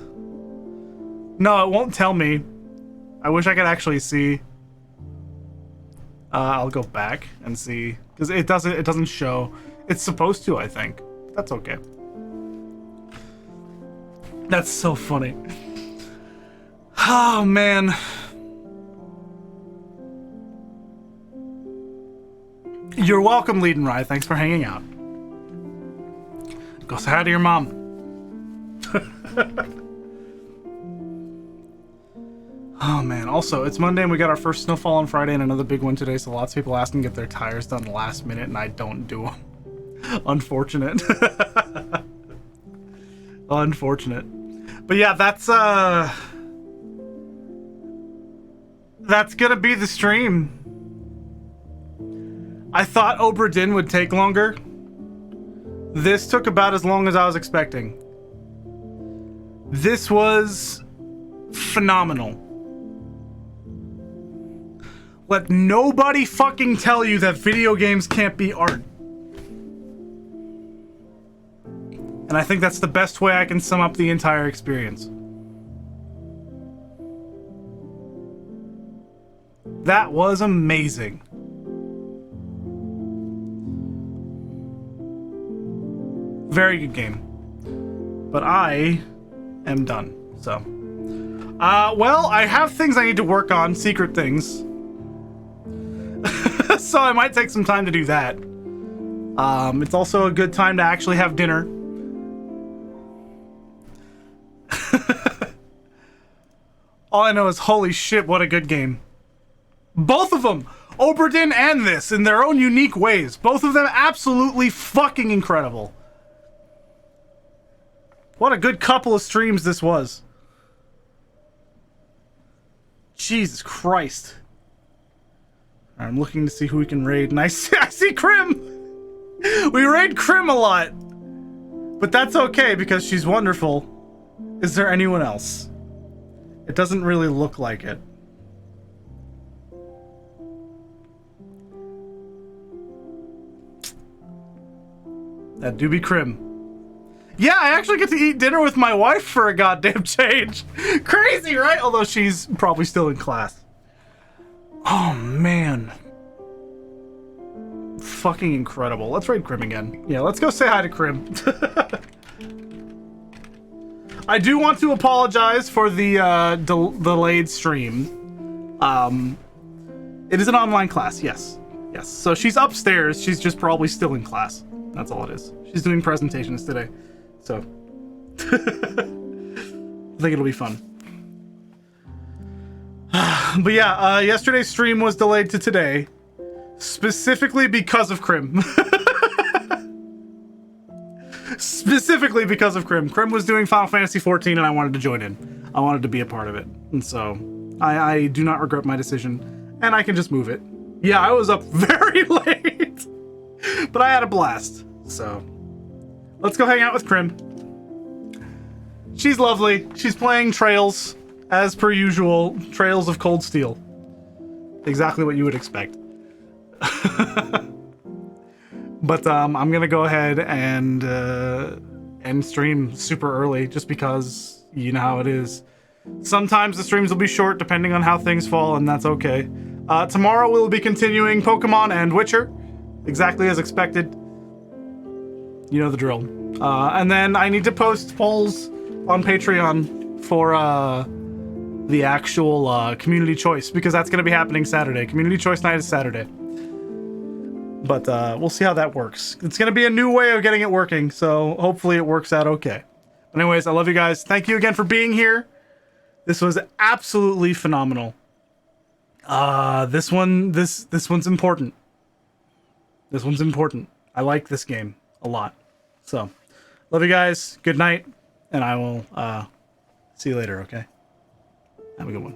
No, it won't tell me. I wish I could actually see. I'll go back and see, because it doesn't show. It's supposed to, I think. That's okay. That's so funny. Oh man. You're welcome, Lead and Rye. Thanks for hanging out. Go say hi to your mom. Oh man, also, it's Monday and we got our first snowfall on Friday and another big one today, so lots of people asking to get their tires done last minute and I don't do them. Unfortunate. Unfortunate. But yeah, that's that's gonna be the stream. I thought Obra Dinn would take longer. This took about as long as I was expecting. This was phenomenal. Let nobody fucking tell you that video games can't be art. And I think that's the best way I can sum up the entire experience. That was amazing. Very good game. But I am done, so. Well, I have things I need to work on, secret things. So I might take some time to do that. It's also a good time to actually have dinner. All I know is, holy shit, what a good game. Both of them, Obra Dinn and this, in their own unique ways. Both of them absolutely fucking incredible. What a good couple of streams this was. Jesus Christ. I'm looking to see who we can raid, and I see Krim! We raid Krim a lot. But that's okay, because she's wonderful. Is there anyone else? It doesn't really look like it. That do be Krim. Yeah, I actually get to eat dinner with my wife for a goddamn change. Crazy, right? Although she's probably still in class. Oh, man. Fucking incredible. Let's raid Krim again. Yeah, let's go say hi to Krim. I do want to apologize for the delayed stream. It is an online class, yes. Yes, so she's upstairs. She's just probably still in class. That's all it is. She's doing presentations today. So, I think it'll be fun. But yeah, yesterday's stream was delayed to today, specifically because of Krim. Specifically because of Krim. Krim was doing Final Fantasy XIV and I wanted to join in. I wanted to be a part of it. And so, I do not regret my decision, and I can just move it. Yeah, I was up very late, but I had a blast. So, let's go hang out with Krim. She's lovely. She's playing Trails, as per usual. Trails of Cold Steel. Exactly what you would expect. But I'm gonna go ahead and end stream super early, just because you know how it is. Sometimes the streams will be short depending on how things fall, and that's okay. Tomorrow we'll be continuing Pokemon and Witcher, exactly as expected. You know the drill. And then I need to post polls on Patreon for the actual community choice, because that's going to be happening Saturday. Community choice night is Saturday. But we'll see how that works. It's going to be a new way of getting it working, so hopefully it works out okay. But anyways, I love you guys. Thank you again for being here. This was absolutely phenomenal. This one's important. This one's important. I like this game a lot. So, love you guys. Good night, and I will see you later, okay? Have a good one.